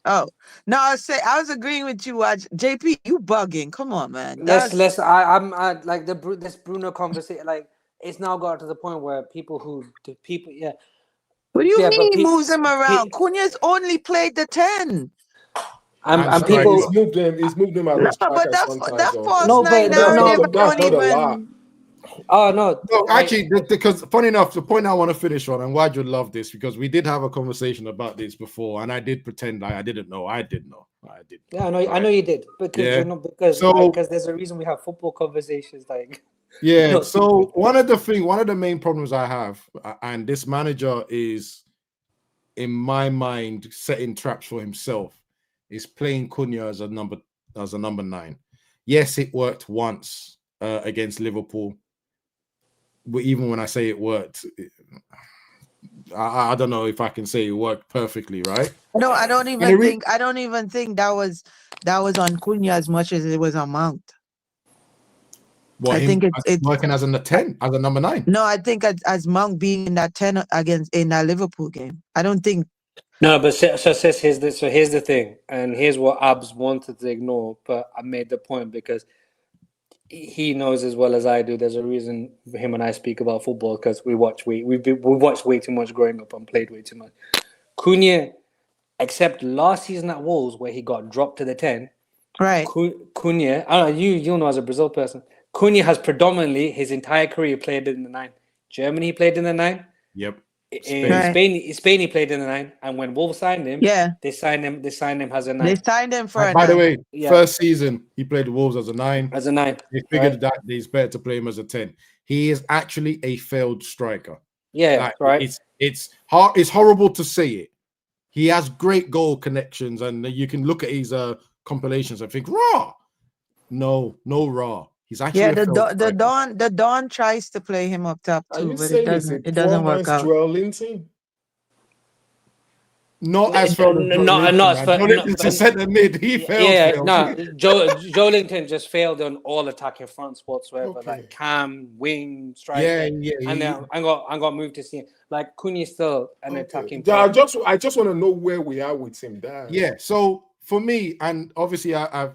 Oh no, I was agreeing with you. JP, you bugging? Come on, man. This Bruno conversation. It's now got to the point where people. Yeah. What do you mean he moves him around? Cunha's only played the 10. And people he's moved him out of but that false nine narrative don't even. Oh no! Actually, because funny enough, the point I want to finish on, and why you'd love this, because we did have a conversation about this before, and I did pretend I didn't know. I did know. I did. Yeah, I know you did, because there's a reason we have football conversations. Yeah. So one of the main problems I have, and this manager is, in my mind, setting traps for himself, is playing Cunha as a number 9. Yes, it worked once against Liverpool. But even when I say it worked, I don't know if I can say it worked perfectly, right? No, I don't even think that was on Cunha as much as it was on Mount. I think it's working as a 10, as a number 9. No, I think as Mount being in that 10 in that Liverpool game. I don't think. No, but here's the thing, and here's what Abs wanted to ignore, but I made the point because he knows as well as I do. There's a reason him and I speak about football, because we've watched way too much growing up and played way too much. Cunha, except last season at Wolves where he got dropped to the 10. Right. Cunha, I don't know, you'll know as a Brazil person. Cunha has predominantly his entire career played in the 9. Germany, he played in the 9. Yep. In Spain, he played in the 9, and when Wolves signed him, they signed him as a 9. They signed him for a 9. By the way, first season he played Wolves as a 9. As a 9, he figured that it's better to play him as a 10. He is actually a failed striker. Yeah, right. It's horrible to say it. He has great goal connections, and you can look at his compilations and think, raw. No raw. He's actually the Don tries to play him up top too, but it doesn't work out. Not as far as centre mid. He failed. Joelinton just failed on all attacking fronts whatsoever, like cam, wing, striker. And then I got moved to see like Cunha still an attacking. I just want to know where we are with him. Yeah. So for me, and obviously I've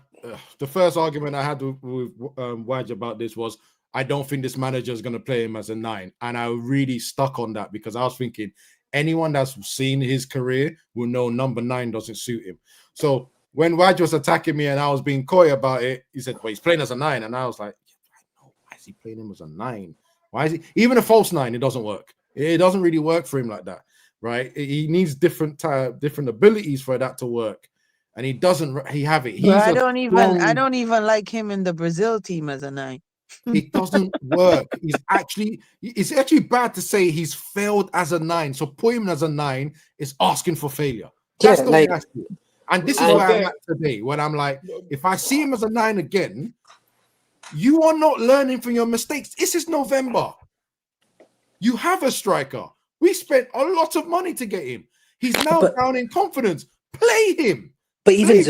the first argument I had with Waj about this was I don't think this manager is going to play him as a 9, and I really stuck on that because I was thinking anyone that's seen his career will know number 9 doesn't suit him. So when Waj was attacking me and I was being coy about it, he said, "Well, he's playing as a 9," and I was like, I know. Why is he playing him as a 9? Why is he even a false 9? It doesn't work. It doesn't really work for him like that, right? He needs different abilities for that to work. And he doesn't. He have it. I don't even like him in the Brazil team as a 9. It doesn't work. It's actually bad to say he's failed as a 9. So put him as a 9 is asking for failure. That's the way I see it. And this is where I'm at today. When I'm like, if I see him as a 9 again, you are not learning from your mistakes. This is November. You have a striker. We spent a lot of money to get him. He's now down in confidence. Play him. But even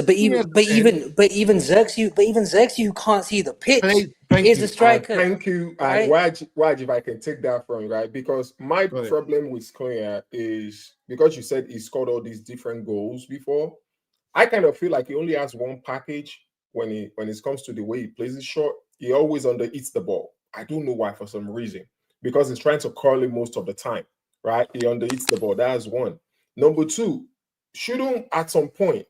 Xerxes, who can't see the pitch, is a striker. Thank you. Right? Waj, if I can take that from you, right? Because my problem with Cunha is because you said he scored all these different goals before. I kind of feel like he only has one package when it comes to the way he plays his shot. He always under-eats the ball. I don't know why for some reason. Because he's trying to curl it most of the time, right? He under-eats the ball. That's one. Number 2, at some point,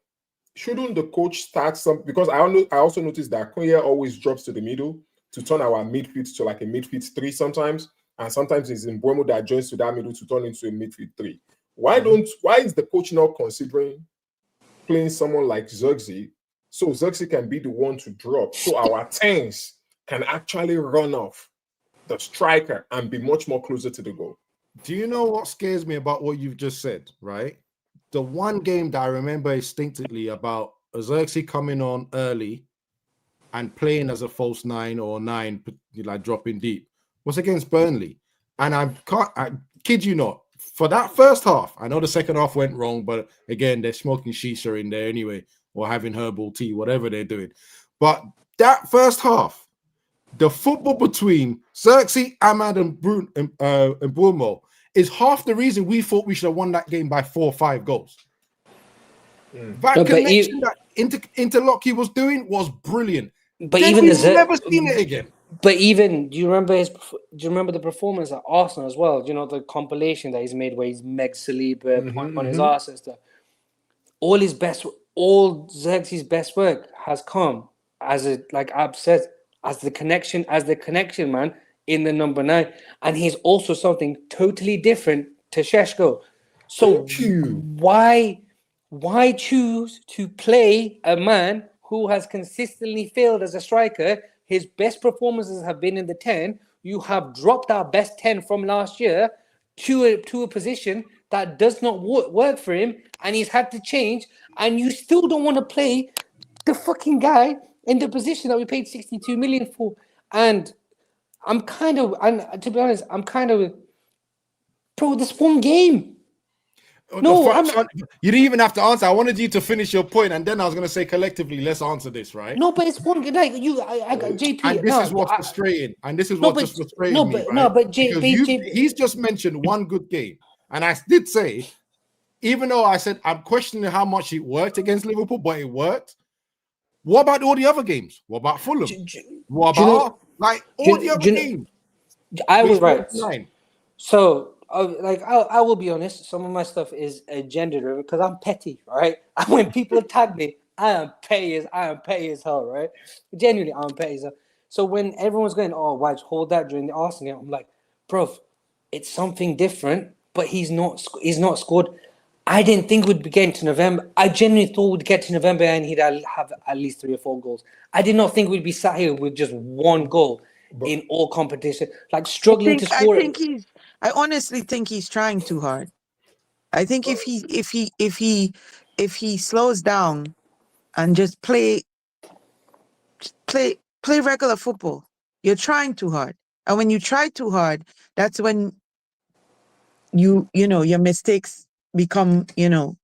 shouldn't the coach start because I also noticed that Cunha always drops to the middle to turn our midfield to like a midfield 3 sometimes, and sometimes it's in Mbeumo that joins to that middle to turn into a midfield 3. Why is the coach not considering playing someone like Xerxes so Xerxes can be the one to drop so our 10s can actually run off the striker and be much more closer to the goal? Do you know what scares me about what you've just said, right? the one game that I remember instinctively about Xerxes coming on early and playing as a false 9 or 9, like dropping deep, was against Burnley. And I kid you not, for that first half, I know the second half went wrong, but again, they're smoking shisha in there anyway, or having herbal tea, whatever they're doing. But that first half, the football between Xerxes, Ahmad, and Mbeumo is half the reason we thought we should have won that game by 4 or 5 goals. That No, connection that Interlock he was doing was brilliant. But Then even we've never seen it again. But even do you remember the performance at Arsenal as well? You know, the compilation that he's made where he's Meg Saliba point on his arse and stuff. All Xerxes' best work has come as Ab says, as the connection man in the number 9, and he's also something totally different to Šeško. So why choose to play a man who has consistently failed as a striker? His best performances have been in the 10. You have dropped our best 10 from last year to a position that does not work for him, and he's had to change, and you still don't want to play the fucking guy in the position that we paid 62 million for. And to be honest, bro, this one game. No, you didn't even have to answer. I wanted you to finish your point, and then I was going to say collectively, let's answer this, right? No, but it's one like you. I got JP, and this is what's frustrating. And this is what's just frustrating me. Right? He's just mentioned one good game, and I did say, even though I said I'm questioning how much it worked against Liverpool, but it worked. What about all the other games? What about Fulham? What about all the other games? I was right. So. I will be honest, some of my stuff is agenda driven because I'm petty, right? And when people tag me, I am petty as hell, right? Genuinely, I'm petty as hell. So when everyone's going, oh, why'd you hold that during the Arsenal game? I'm like, bro, it's something different, but he's not scored. I didn't think we'd be getting to November. I genuinely thought we'd get to November and he'd have at least 3 or 4 goals. I did not think we'd be sat here with just 1 goal in all competition, like struggling to score. I honestly think he's trying too hard. I think if he slows down and just play regular football, you're trying too hard. And when you try too hard, that's when you know your mistakes become, you know.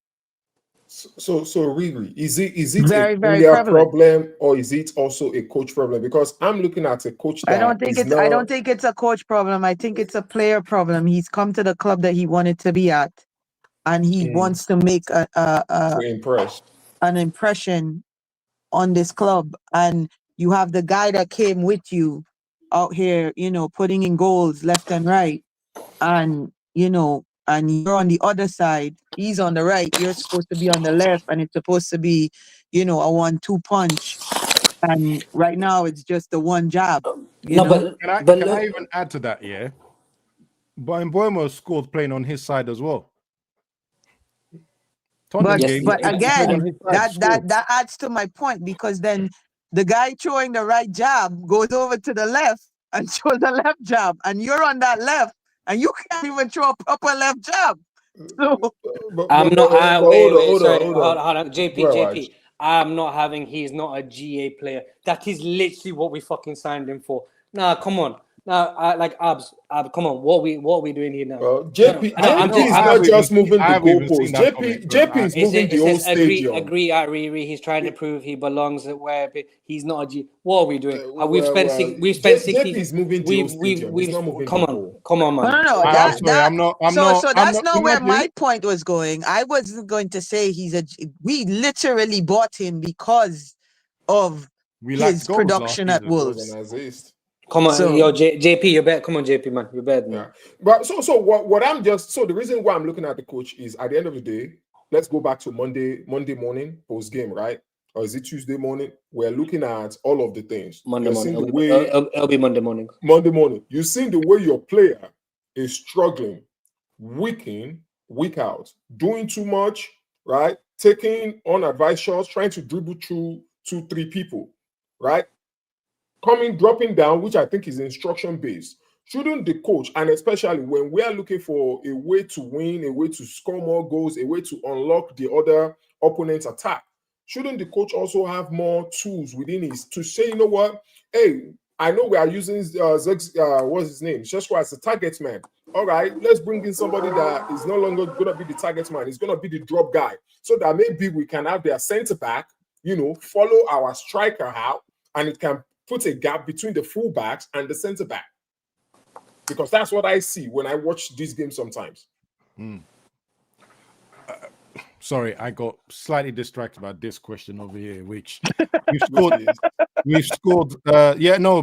So really, is it very, a very player problem, or is it also a coach problem? Because I'm looking at a coach that I don't think it's a coach problem. I think it's a player problem. He's come to the club that he wanted to be at, and he wants to make an impression on this club. And you have the guy that came with you out here, you know, putting in goals left and right, and you know. And you're on the other side, he's on the right, you're supposed to be on the left, and it's supposed to be, you know, a 1-2 punch. And right now it's just the one jab. Can I even add to that, yeah? But Mbeumo scored playing on his side as well. But again, that adds to my point, because then the guy throwing the right jab goes over to the left and throws the left jab, and you're on that left, and you can't even throw a proper left jab. So I'm not. Hold on. JP. I'm not having. He's not a GA player. That is literally what we fucking signed him for. Nah, come on. Now, Abs, come on. What are we doing here now? JP is not just moving the goalposts. JP is moving the whole stadium. Agree, Riri. He's trying to prove he belongs at where he's not a G. What are we doing? We've spent 60. JP is moving the whole stadium. He's not moving come on, man. No. So that's not where my point was going. I wasn't going to say we literally bought him because of his production at Wolves. Come on, JP, you're better. Come on, JP, man, you're better. Yeah. But so what I'm just the reason why I'm looking at the coach is at the end of the day, let's go back to Monday morning post game, right? Or is it Tuesday morning? We're looking at all of the things. Monday morning. It'll be Monday morning. Monday morning. You've seen the way your player is struggling, week in, week out, doing too much, right? Taking unadvised shots, trying to dribble through 2-3 people, right? Dropping down, which I think is instruction based. shouldn't the coach, and especially when we are looking for a way to win, a way to score more goals, a way to unlock the other opponent's attack, shouldn't the coach also have more tools within his to say, you know what, hey, I know we are using what's his name, Sheshko as a target man. All right, let's bring in somebody that is no longer going to be the target man. He's going to be the drop guy, so that maybe we can have their center back, follow our striker out, and it can put a gap between the fullbacks and the center back. Because that's what I see when I watch these games sometimes. Sorry, I got slightly distracted by this question over here, which we've scored.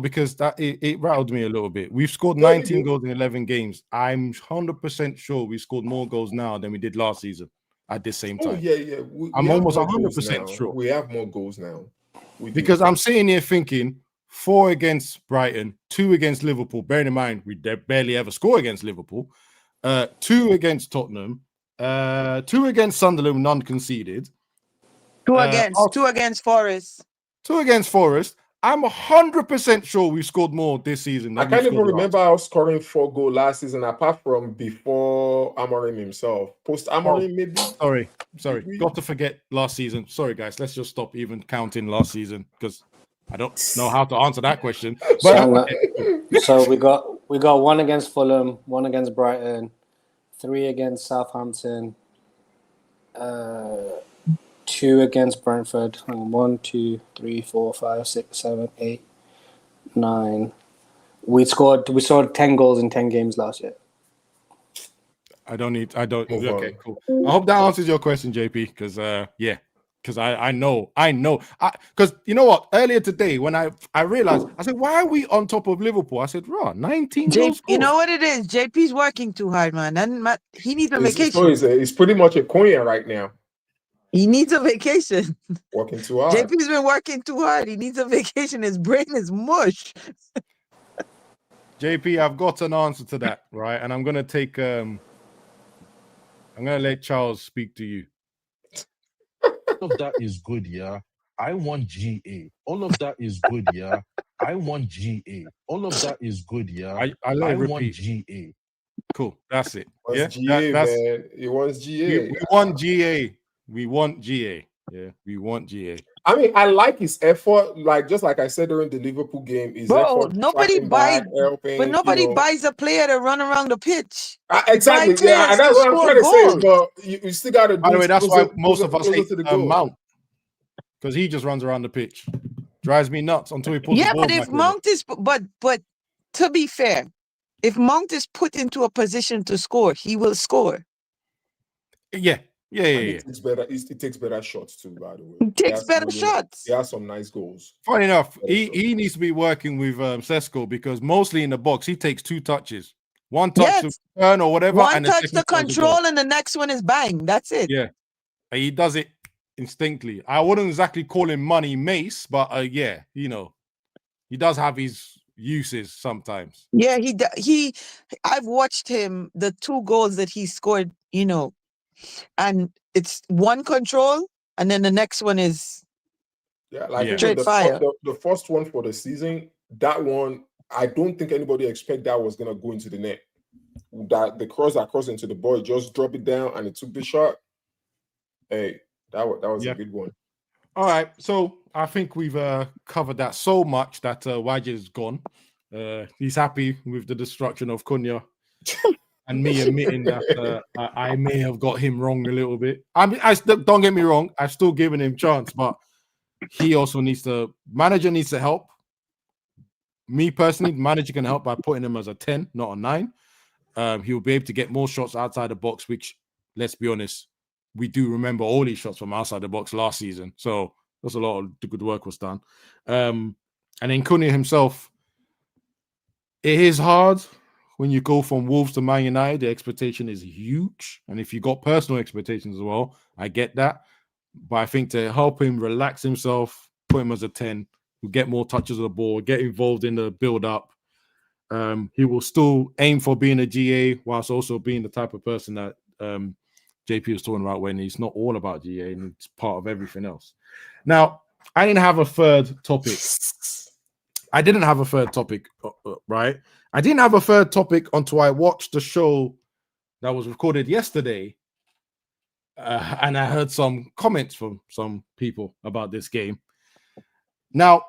Because it rattled me a little bit. We've scored 19 goals in 11 games. I'm 100% sure we scored more goals now than we did last season at this same time. I'm almost 100% sure. We have more goals now. Because I'm sitting here thinking 4 against Brighton, 2 against Liverpool. Bearing in mind, we barely ever score against Liverpool. 2 against Tottenham. 2 against Sunderland, none conceded. 2 against Forest. 2 against Forest. I'm 100% sure we scored more this season. I can't even remember us scoring 4 goals last season, apart from before Amorim himself. Post Amorim, maybe. Sorry. Got to forget last season. Sorry, guys. Let's just stop even counting last season because I don't know how to answer that question. But so we got 1 against Fulham, 1 against Brighton, 3 against Southampton, 2 against Brentford. 1, 2, 3, 4, 5, 6, 7, 8, 9. We scored 10 goals in 10 games last year. Okay, cool. I hope that answers your question, JP, because because I know. Because you know what? Earlier today, when I realized, I said, why are we on top of Liverpool? I said, 19 goals. You know what it is? JP's working too hard, man. And he needs a vacation. So he's pretty much a Korean right now. He needs a vacation. Working too hard. JP's been working too hard. He needs a vacation. His brain is mush. JP, I've got an answer to that, right? And I'm going to take... I'm going to let Charles speak to you. All of that is good, yeah. I want GA. All of that is good, yeah. I want GA. All of that is good, yeah. I want GA. Cool. That's it. GA, man. He wants GA. We want GA. We want GA. Yeah, we want GA. I mean, I like his effort. Like just like I said during the Liverpool game, nobody buys a player to run around the pitch. Exactly. Yeah, and that's what I'm trying to say. But you still got to. By the way, that's why most of us hate Mount, because he just runs around the pitch, drives me nuts until he pulls. Yeah, but if Mount is, but to be fair, if Mount is put into a position to score, he will score. Yeah. It takes better shots too, by the way. He takes better shots. He has some nice goals. Funny enough, he needs to be working with Sesko because mostly in the box he takes 2 touches. 1 touch to turn or whatever. One touch to control and the next one is bang. That's it. Yeah. He does it instinctively. I wouldn't exactly call him money mace, but he does have his uses sometimes. Yeah, I've watched him, the 2 goals that he scored, and it's one control and then the next one is straight fire. The first one for the season, that one, I don't think anybody expect that was gonna go into the net. That the cross that crossed into the ball, just drop it down and it took the shot. Hey, that was a good one. All right, so I think we've covered that so much that Wajid is gone. He's happy with the destruction of Cunha. And me admitting that I may have got him wrong a little bit. Don't get me wrong, I've still given him chance, but he also manager needs to help. Me personally, the manager can help by putting him as a 10, not a 9. He'll be able to get more shots outside the box, which, let's be honest, we do remember all these shots from outside the box last season. So that's a lot of the good work was done. And then Cunha himself, it is hard. When you go from Wolves to Man United, the expectation is huge. And if you got personal expectations as well, I get that. But I think to help him relax himself, put him as a 10, he'll get more touches of the ball, get involved in the build-up. He will still aim for being a GA whilst also being the type of person that JP was talking about when he's not all about GA and it's part of everything else. Now, I didn't have a third topic. I didn't have a third topic, right? I didn't have a third topic until I watched the show that was recorded yesterday, and I heard some comments from some people about this game. Now,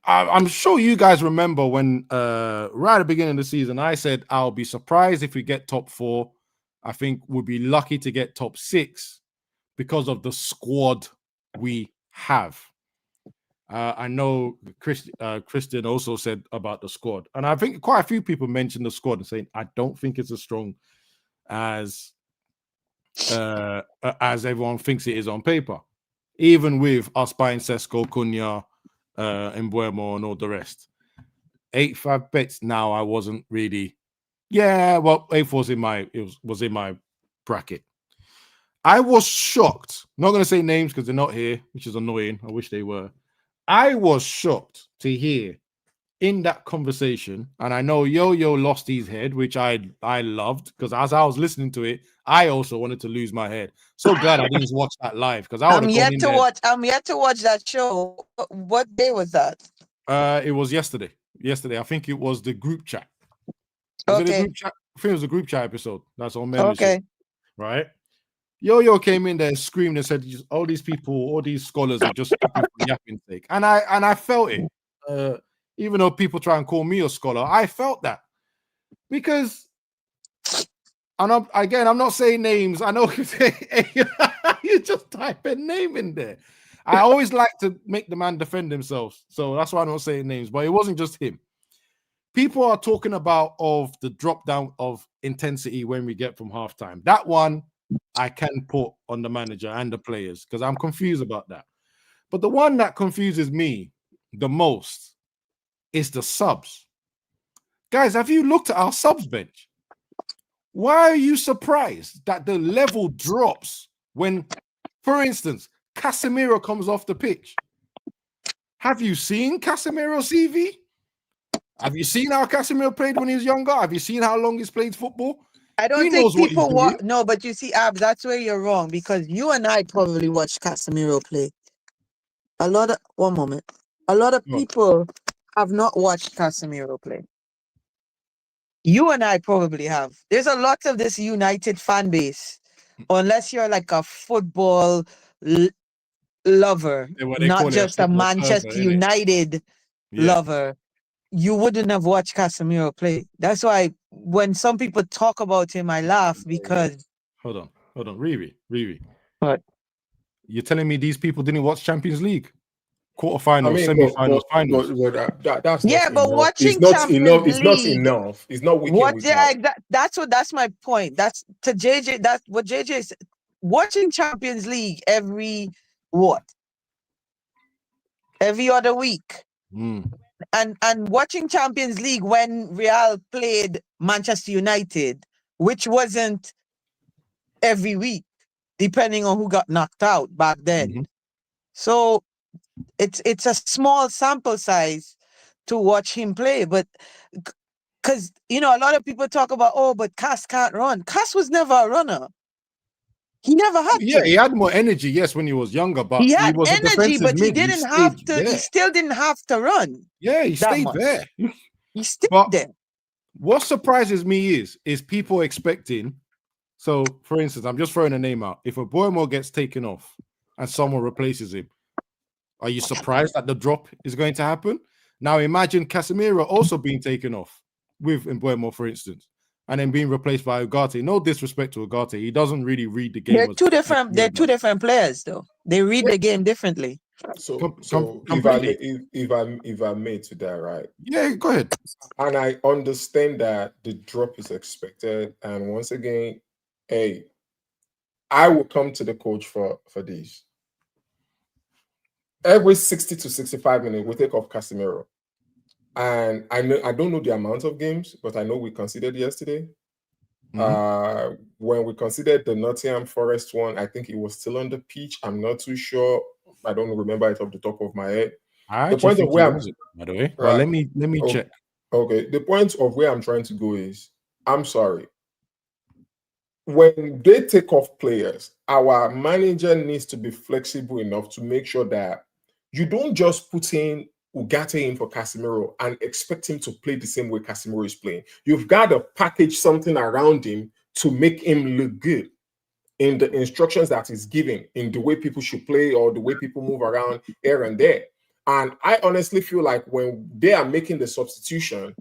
I'm sure you guys remember when right at the beginning of the season, I said I'll be surprised if we get top 4. I think we'll be lucky to get top 6 because of the squad we have. I know Christian also said about the squad, and I think quite a few people mentioned the squad and saying I don't think it's as strong as everyone thinks it is on paper, even with us buying Sesko, Cunha, Mbuemo, and all the rest. 8-5 bets. Now I wasn't really. Yeah, well, 8 was in my bracket. I was shocked. Not going to say names because they're not here, which is annoying. I wish they were. I was shocked to hear in that conversation, and I know Yo-Yo lost his head, which I loved, because as I was listening to it, I also wanted to lose my head. So glad I didn't watch that live, because I'm yet to watch that show. What day was that? It was yesterday. I think it was the group chat. Was it a group chat? I think it was a group chat episode. That's on membership. Okay. Right? Yo-Yo came in there and screamed and said, all these people, all these scholars are just for yapping sake. And I felt it. Even though people try and call me a scholar, I felt that. Because, I'm not saying names. I know you just type a name in there. I always like to make the man defend himself. So that's why I'm not saying names. But it wasn't just him. People are talking about of the drop down of intensity when we get from halftime. That one I can put on the manager and the players because I'm confused about that. But the one that confuses me the most is the subs. Guys, have you looked at our subs bench? Why are you surprised that the level drops when, for instance, Casemiro comes off the pitch? Have you seen Casemiro's CV? Have you seen how Casemiro played when he was younger? Have you seen how long he's played football? I don't think people watch. No, but you see, Abs, that's where you're wrong because you and I probably watched Casemiro play. A lot of people have not watched Casemiro play. You and I probably have. There's a lot of this United fan base, unless you're like a football lover, not just a Manchester United lover. You wouldn't have watched Casemiro play. That's why when some people talk about him, I laugh because. Hold on, Riri. What? You're telling me these people didn't watch Champions League? Quarterfinals, semi-finals, finals. That's but watching Champions League, it's not weekend. That's my point. That's to JJ. That's what JJ is watching Champions League every other week. And watching Champions League when Real played Manchester United, which wasn't every week, depending on who got knocked out back then. So it's a small sample size to watch him play, but because a lot of people talk about but Cass can't run. Cass was never a runner. He never had to. Yeah, he had more energy, yes, when he was younger, but he had was energy, but he didn't have to. He still didn't have to run. Yeah, he stayed there. He stayed there. What surprises me is people expecting. So, for instance, I'm just throwing a name out. If a Mbuemo gets taken off and someone replaces him, are you surprised that the drop is going to happen? Now, imagine Casemiro also being taken off with Mbuemo, for instance, and then being replaced by Ugarte. No disrespect to Ugarte. He doesn't really read the game. They're two different players, though. They read the game differently. So if I may to that, right? Yeah, go ahead. And I understand that the drop is expected. And once again, I will come to the coach for this. Every 60 to 65 minutes, we take off Casemiro. And I don't know the amount of games, but I know we considered yesterday. When we considered the Nottingham Forest one, I think it was still on the pitch. I'm not too sure. I don't remember it off the top of my head. The point of where by the way, right. Well, let me check. Okay, the point of where I'm trying to go is, I'm sorry. When they take off players, our manager needs to be flexible enough to make sure that you don't just put in Ugarte in for Casemiro and expect him to play the same way Casemiro is playing. You've got to package something around him to make him look good in the instructions that he's giving, in the way people should play or the way people move around here and there. And I honestly feel like when they are making the substitution,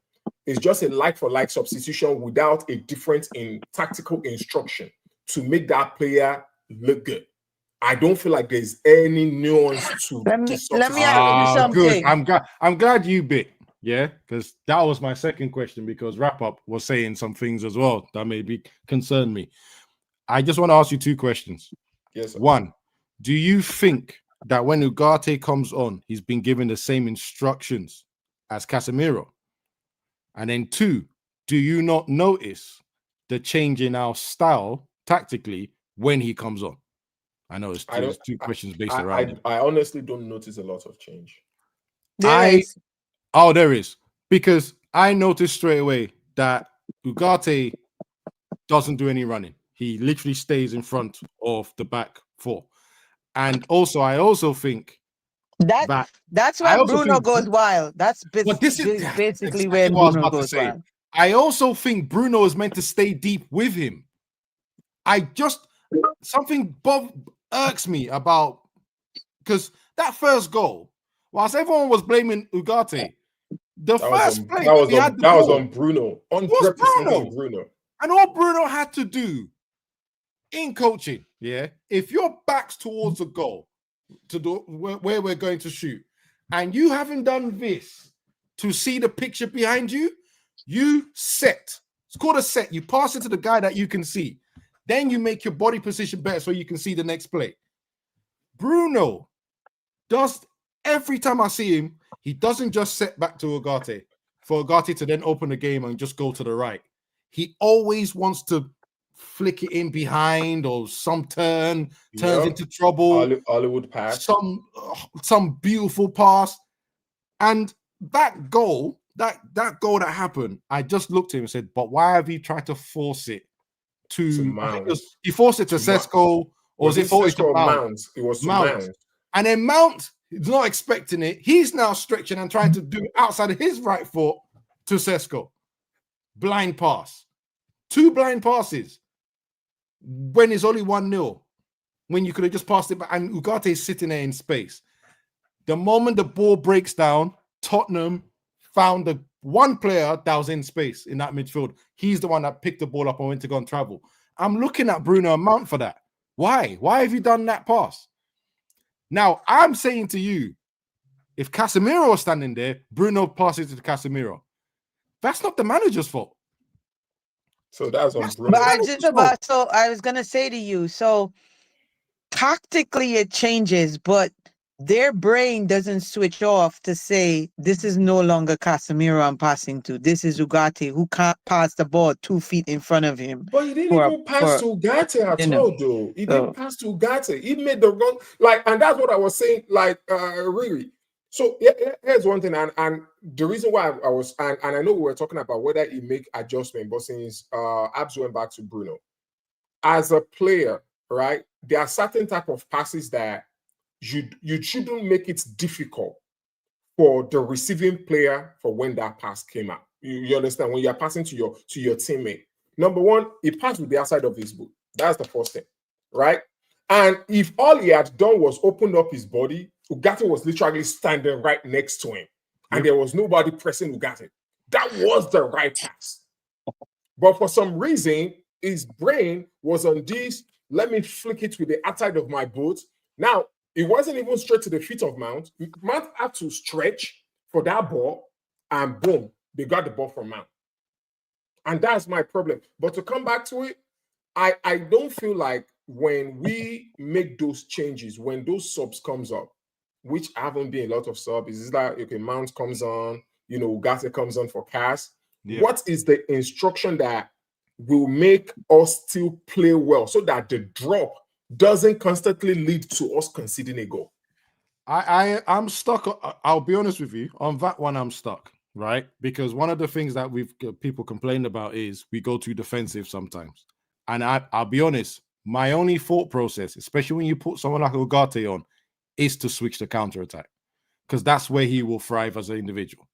it's just a like-for-like substitution without a difference in tactical instruction to make that player look good. I don't feel like there's any nuance to Let me ask you Good. something. I'm glad you bit. Yeah, because that was my second question, because Wrap Up was saying some things as well that maybe concern me. I just want to ask you two questions. Yes, sir. One, do you think that when Ugarte comes on, he's been given the same instructions as Casemiro? And then two, do you not notice the change in our style tactically when he comes on? I know it's two questions based around it. I honestly don't notice a lot of change. There is. Oh, there is. Because I noticed straight away that Ugarte doesn't do any running. He literally stays in front of the back four. And also, I also think that's where Bruno goes wild. That's basically exactly where Bruno goes wild. I also think Bruno is meant to stay deep with him. Something irks me about, because that first goal, whilst everyone was blaming Ugarte, that was on Bruno. On Bruno. And all Bruno had to do in coaching, if your back's towards the goal, where we're going to shoot, and you haven't done this to see the picture behind you, you set. It's called a set. You pass it to the guy that you can see. Then you make your body position better so you can see the next play. Bruno does, every time I see him, he doesn't just set back to Ugarte for Ugarte to then open the game and just go to the right. He always wants to flick it in behind, or some turns into trouble. Hollywood pass. Some beautiful pass. And that goal, that goal that happened, I just looked at him and said, but why have you tried to force it to Mount? He forced it to Sesko, or was it forced to Mount? It was Mount. And then Mount is not expecting it. He's now stretching and trying to do outside of his right foot to Sesko. Blind pass. 2 blind passes when it's only 1-0, when you could have just passed it back, and Ugarte is sitting there in space. The moment the ball breaks down, Tottenham found the one player that was in space in that midfield. He's the one that picked the ball up and went to go and travel. I'm looking at Bruno and Mount for that. Why? Why have you done that pass? Now, I'm saying to you, if Casemiro was standing there, Bruno passes to Casemiro. That's not the manager's fault. So that's on Bruno. But I was going to say to you, so tactically it changes, but their brain doesn't switch off to say, this is no longer Casemiro I'm passing to. This is Ugarte, who can't pass the ball 2 feet in front of him. But he didn't even pass to Ugarte at all, though. He didn't pass to Ugarte. He made the wrong, and that's what I was saying, really. So here's one thing, and the reason why I was, and I know we were talking about whether he make adjustment, but since Abs went back to Bruno, as a player, right, there are certain type of passes that you shouldn't make it difficult for the receiving player for when that pass came out. You understand? When you're passing to your teammate, number one, he passed with the outside of his boot. That's the first thing, right? And if all he had done was opened up his body, Ugarte was literally standing right next to him, and there was nobody pressing Ugarte. That was the right pass. But for some reason, his brain was on this, let me flick it with the outside of my boot. Now, it wasn't even straight to the feet of Mount. Mount had to stretch for that ball, and boom, they got the ball from Mount. And that's my problem. But to come back to it, I don't feel like when we make those changes, when those subs comes up, which haven't been a lot of subs, is like, okay, Mount comes on, Ugarte comes on for Cass. Yeah. What is the instruction that will make us still play well so that the drop doesn't constantly lead to us conceding a goal? I'm stuck. I'll be honest with you. On that one, I'm stuck, right? Because one of the things that people complained about is we go too defensive sometimes. And I'll be honest, my only thought process, especially when you put someone like Ugarte on, is to switch the counter-attack. because that's where he will thrive as an individual.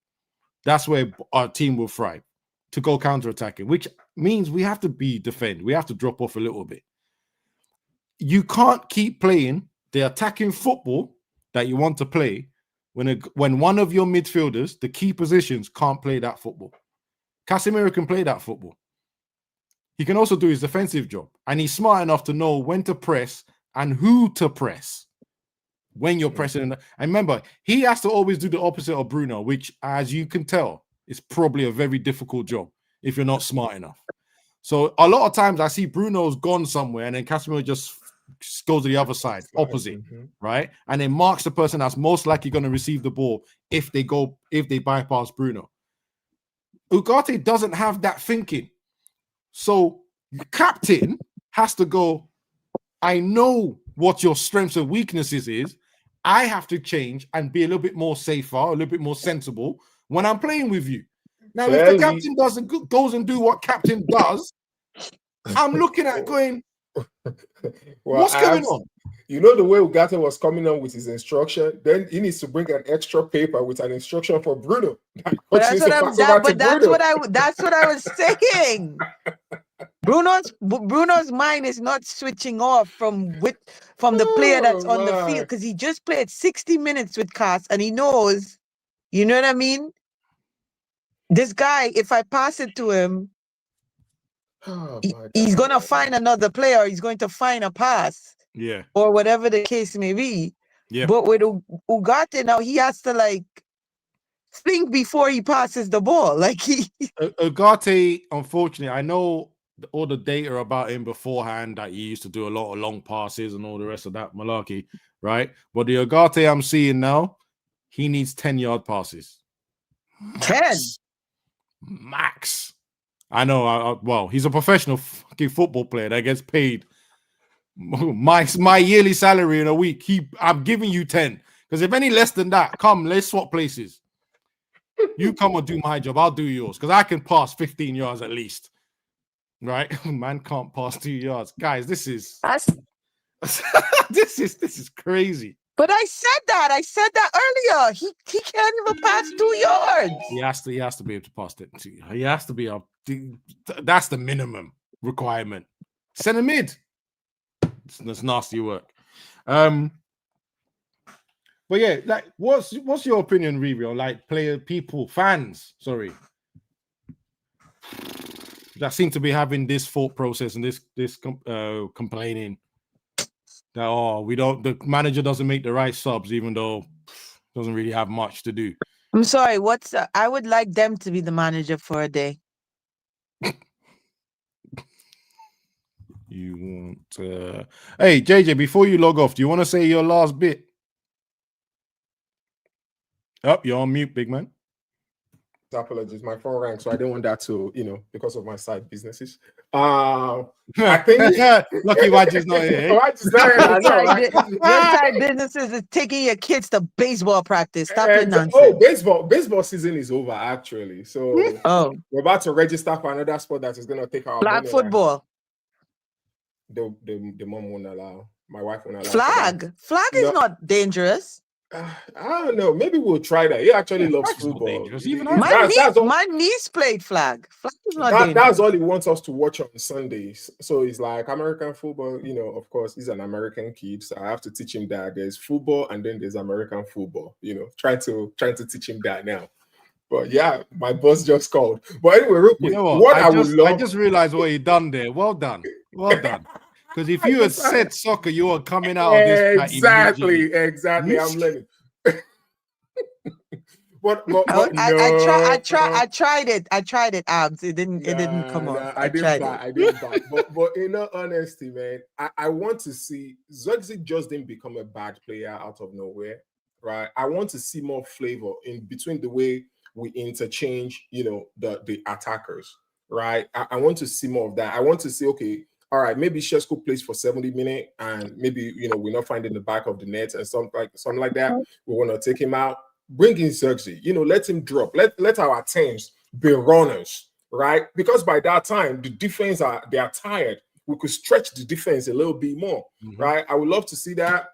That's where our team will thrive, to go counter-attacking, which means we have to be defend. We have to drop off a little bit. You can't keep playing the attacking football that you want to play when one of your midfielders, the key positions, can't play that football. Casemiro can play that football. He can also do his defensive job, and he's smart enough to know when to press and who to press when you're pressing. And remember, he has to always do the opposite of Bruno, which, as you can tell, is probably a very difficult job if you're not smart enough. So a lot of times I see Bruno's gone somewhere and then Casemiro just goes to the other side, opposite, right? And then marks the person that's most likely going to receive the ball if they bypass Bruno. Ugarte doesn't have that thinking. So the captain has to go, I know what your strengths and weaknesses is. I have to change and be a little bit more safer, a little bit more sensible when I'm playing with you. Now, if the captain goes and do what captain does, I'm looking at going, what's going on? You know, the way Ugarte was coming on with his instruction, then he needs to bring an extra paper with an instruction for Bruno. That's what I was saying. Bruno's mind is not switching off from the player that's on the field, because he just played 60 minutes with Cass and he knows, you know what I mean? This guy, if I pass it to him, he's going to find another player. He's going to find a pass. Yeah. Or whatever the case may be. Yeah. But with Ugarte now, he has to think before he passes the ball. Ugarte, unfortunately, I know all the data about him beforehand that he used to do a lot of long passes and all the rest of that malarkey, right? But the Ugarte I'm seeing now, he needs 10-yard passes. 10? Max. I know. Well, he's a professional fucking football player that gets paid my yearly salary in a week. I'm giving you 10. Because if any less than that, come, let's swap places. You come and do my job. I'll do yours. Because I can pass 15 yards at least. Right? Man can't pass 2 yards. Guys, this is this is crazy. But I said that earlier. He can't even pass 2 yards. He has to be able to pass that. He has to be up. That's the minimum requirement. Center mid. That's nasty work. But yeah, what's your opinion, Revio? Fans, sorry, that seem to be having this thought process and this complaining that the manager doesn't make the right subs, even though doesn't really have much to do. I'm sorry. I would like them to be the manager for a day. You want? Hey, JJ, before you log off, do you want to say your last bit? Oh, you're on mute, big man. Apologies, my phone rang, so I didn't want that to, because of my side businesses. I think lucky Waji's not here. Your side businesses is taking your kids to baseball practice. Stop your nonsense. Oh, baseball season is over actually. So we're about to register for another sport that is going to take our flag football. The mom won't allow. My wife won't allow. Flag is not dangerous. I don't know. Maybe we'll try that. He actually loves football. My niece played flag. Flag is not dangerous. That's all he wants us to watch on Sundays. So he's like, American football, of course, he's an American kid. So I have to teach him that there's football and then there's American football. Trying to teach him that now. But yeah, my boss just called. But anyway, real quick, I just realized what you done there. Well done. Well done. Because if you had said soccer, you were coming out of this. Exactly. I'm learning. I tried it, Abs. It didn't come on. I didn't buy. But in all honesty, man, I want to see Zirkzee just didn't become a bad player out of nowhere, right? I want to see more flavor in between the way we interchange, the attackers, right? I want to see more of that. I want to see, okay, all right, maybe Shesko plays for 70 minutes and maybe, we're not finding the back of the net and something like that. We want to take him out, bring in Zirkzee, let him drop. Let our teams be runners, right? Because by that time, the defense they are tired. We could stretch the defense a little bit more, right? I would love to see that.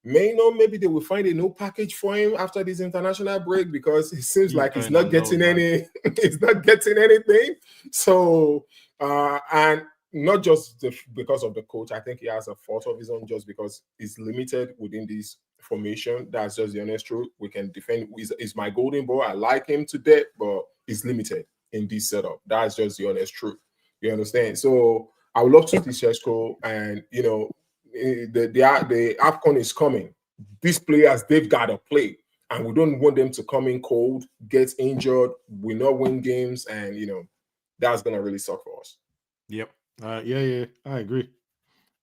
maybe they will find a new package for him after this international break because it seems like he's not getting he's not getting anything. So and not just because of the coach, I think he has a fault of his own just because he's limited within this formation. That's just the honest truth. We can defend. He's my golden boy. I like him to death, but he's limited in this setup. That's just the honest truth. You understand? So I would love to see Sheshko, and the AFCON is coming. These players, they've got to play, and we don't want them to come in cold, get injured, we not win games, and that's gonna really suck for us. Yep. Yeah. I agree.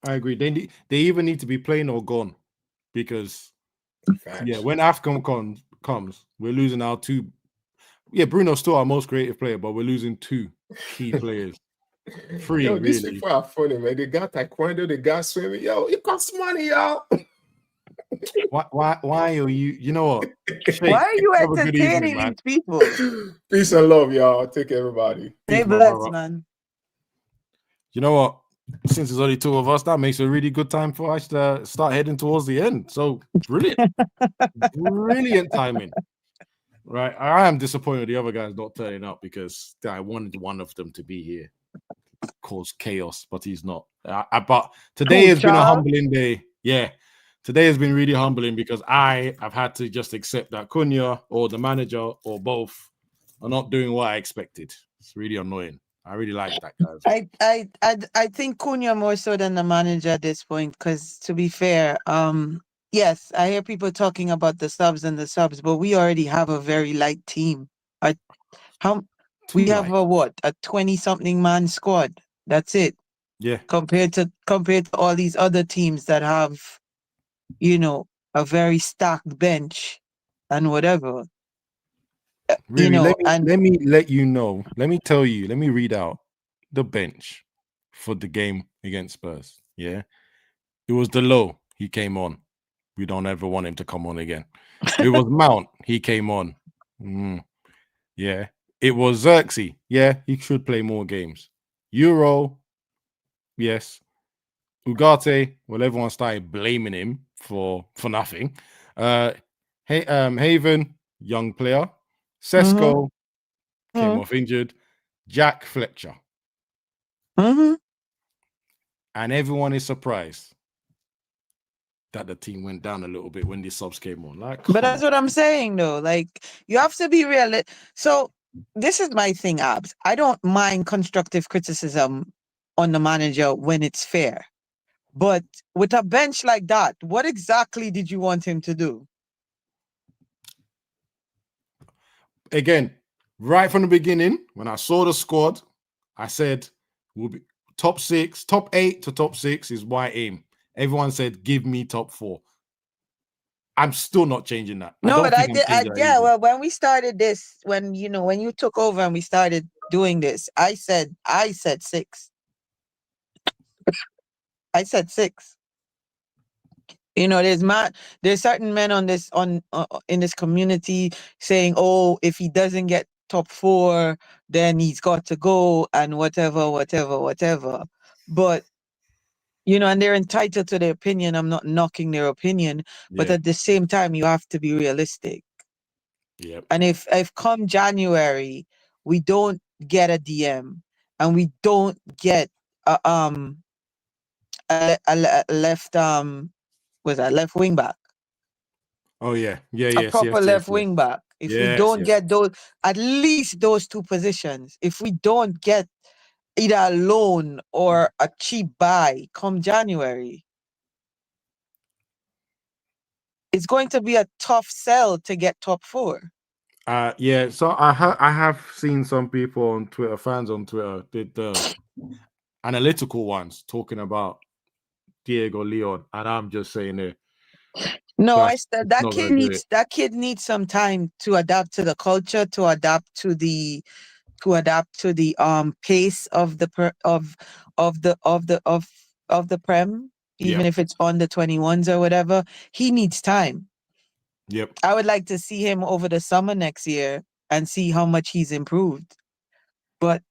They even need to be playing or gone because when AFCON comes, we're losing our two. Yeah, Bruno's still our most creative player, but we're losing two key players. Three, yo, these really. people are funny, man. They got taekwondo, they got swimming. Yo, it costs money, y'all. Why are you? You know what? Why are you entertaining these people? Peace and love, y'all. Take care, everybody. Stay blessed, man. You know what? Since there's only two of us, that makes a really good time for us to start heading towards the end. So brilliant, brilliant timing. Right, I am disappointed the other guys not turning up because I wanted one of them to be here, cause chaos, but he's not. But today has been a humbling day. Yeah, today has been really humbling because I have had to just accept that Cunha or the manager or both are not doing what I expected. It's really annoying. I really like that, guys. I think Cunha more so than the manager at this point, because to be fair, yes, I hear people talking about the subs, but we already have a very light team. We have a 20-something man squad. That's it. Yeah. Compared to all these other teams that have, a very stacked bench and whatever. Really, let me let you know. Let me tell you. Let me read out the bench for the game against Spurs. Yeah, it was Delo. He came on. We don't ever want him to come on again. It was Mount. He came on. Yeah, it was Xerxes. Yeah, he should play more games. Euro. Yes. Ugarte. Well, everyone started blaming him for nothing. Haven, young player. Sesko came off injured. Jack Fletcher. Mm-hmm. And everyone is surprised that the team went down a little bit when the subs came on. But that's what I'm saying, though. Like, you have to be realistic. So this is my thing, Abs. I don't mind constructive criticism on the manager when it's fair. But with a bench like that, what exactly did you want him to do? Again, right from the beginning, when I saw the squad, I said we'll be top 6, top 8 to top 6 is my aim. Everyone said, give me top 4. I'm still not changing that. No, but I did. Well, when we started this, when you took over and we started doing this, I said 6. I said 6. There's certain men in this community saying, oh, if he doesn't get top 4, then he's got to go and whatever. But and they're entitled to their opinion. I'm not knocking their opinion, but at the same time, you have to be realistic. Yep. And if come January we don't get a DM and we don't get a left left wing back. Oh yeah, a proper left wing back. If we don't get those, at least those two positions. If we don't get either a loan or a cheap buy come January, it's going to be a tough sell to get top 4. So I have seen some people on Twitter, fans on Twitter, did the analytical ones talking about Diego Leon, and I'm just saying it. No, that kid needs some time to adapt to the culture, to adapt to the pace of the Prem, even if it's on the 21s or whatever. He needs time. Yep. I would like to see him over the summer next year and see how much he's improved. But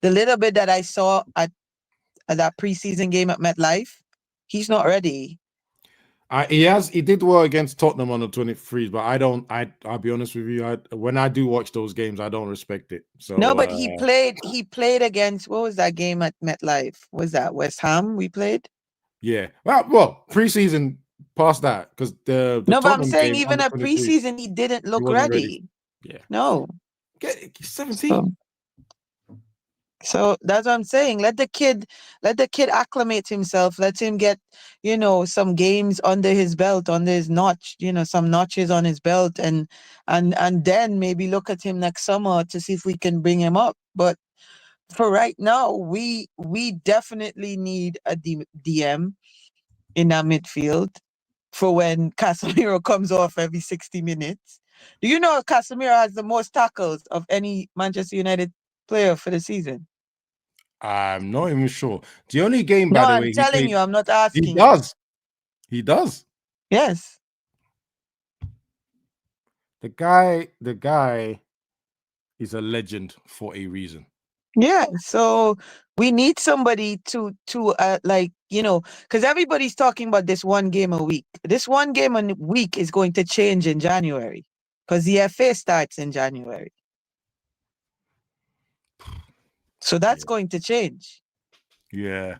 the little bit that I saw at that preseason game at MetLife, he's not ready. He did well against Tottenham on the 23s, but I'll be honest with you. When I do watch those games, I don't respect it. So No, but he played against, what was that game at MetLife? Was that West Ham we played? Yeah. Well, preseason past that, because the No, but I'm Tottenham saying game even under at 23s, preseason he didn't he look wasn't ready. Yeah. No. He's 17. So that's what I'm saying. Let the kid acclimate himself. Let him get, some games under his belt, under his notch, some notches on his belt, and then maybe look at him next summer to see if we can bring him up. But for right now, we definitely need a DM in our midfield for when Casemiro comes off every 60 minutes. Do you know Casemiro has the most tackles of any Manchester United player for the season? I'm not even sure. The only game, No, by the I'm way, telling you, I'm not asking he you. does. He does. Yes. The guy is a legend for a reason. Yeah. So we need somebody to because everybody's talking about this one game a week. This one game a week is going to change in January because the FA starts in January. So that's going to change. Yeah.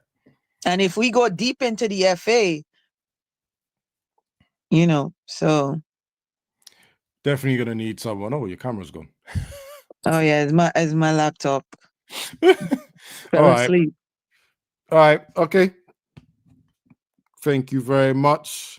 And if we go deep into the FA, so definitely gonna need someone. Oh, your camera's gone. Oh yeah, it's my laptop. All Fell right. asleep. All right. Okay. Thank you very much.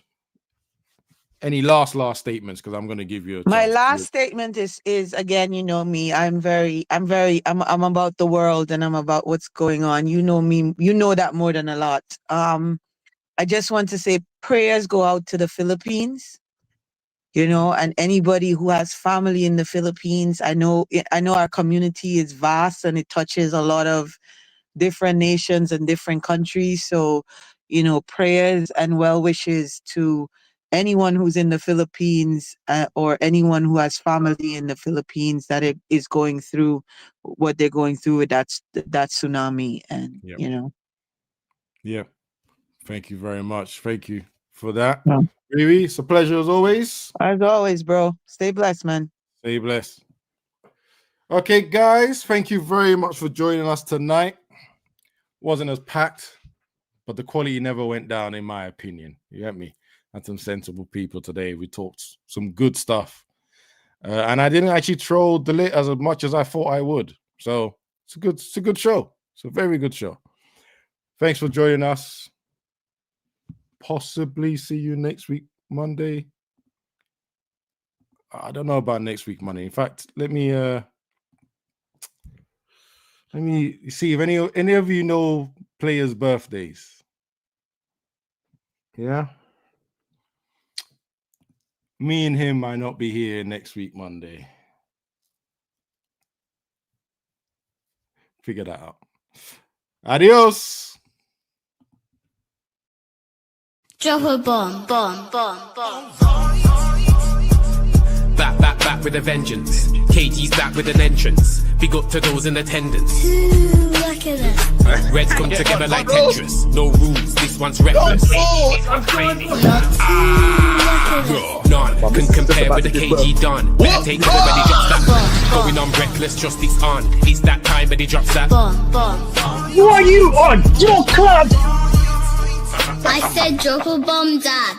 Any last statements? Because I'm going to give you a My chance. last statement is again, you know me. I'm about the world and I'm about what's going on. You know me. You know that more than a lot. I just want to say prayers go out to the Philippines. And anybody who has family in the Philippines. I know our community is vast and it touches a lot of different nations and different countries. So, prayers and well wishes to anyone who's in the Philippines or anyone who has family in the Philippines that it is going through what they're going through with that tsunami. And, Yeah. Thank you very much. Thank you for that. Yeah. Riri, it's a pleasure as always. As always, bro. Stay blessed, man. Stay blessed. Okay, guys, thank you very much for joining us tonight. Wasn't as packed, but the quality never went down, in my opinion. You get me? Had some sensible people today. We talked some good stuff. And I didn't actually troll the lit as much as I thought I would. So it's a good show. It's a very good show. Thanks for joining us. Possibly see you next week, Monday. I don't know about next week, Monday. In fact, let me see if any of you know players' birthdays. Yeah. Me and him might not be here next week, Monday. Figure that out. Adios. Drop a bomb. Back with a vengeance. KG's back with an entrance. Big up to those in attendance. Look at this. Reds come together like Tetris. No rules, this one's reckless. None can compare with the KG done. Better take it when he drops that. Going on reckless, just it's on. It's that time when he drops that. Bomb. Who are you on? Your club! I said drop a bomb, Dad.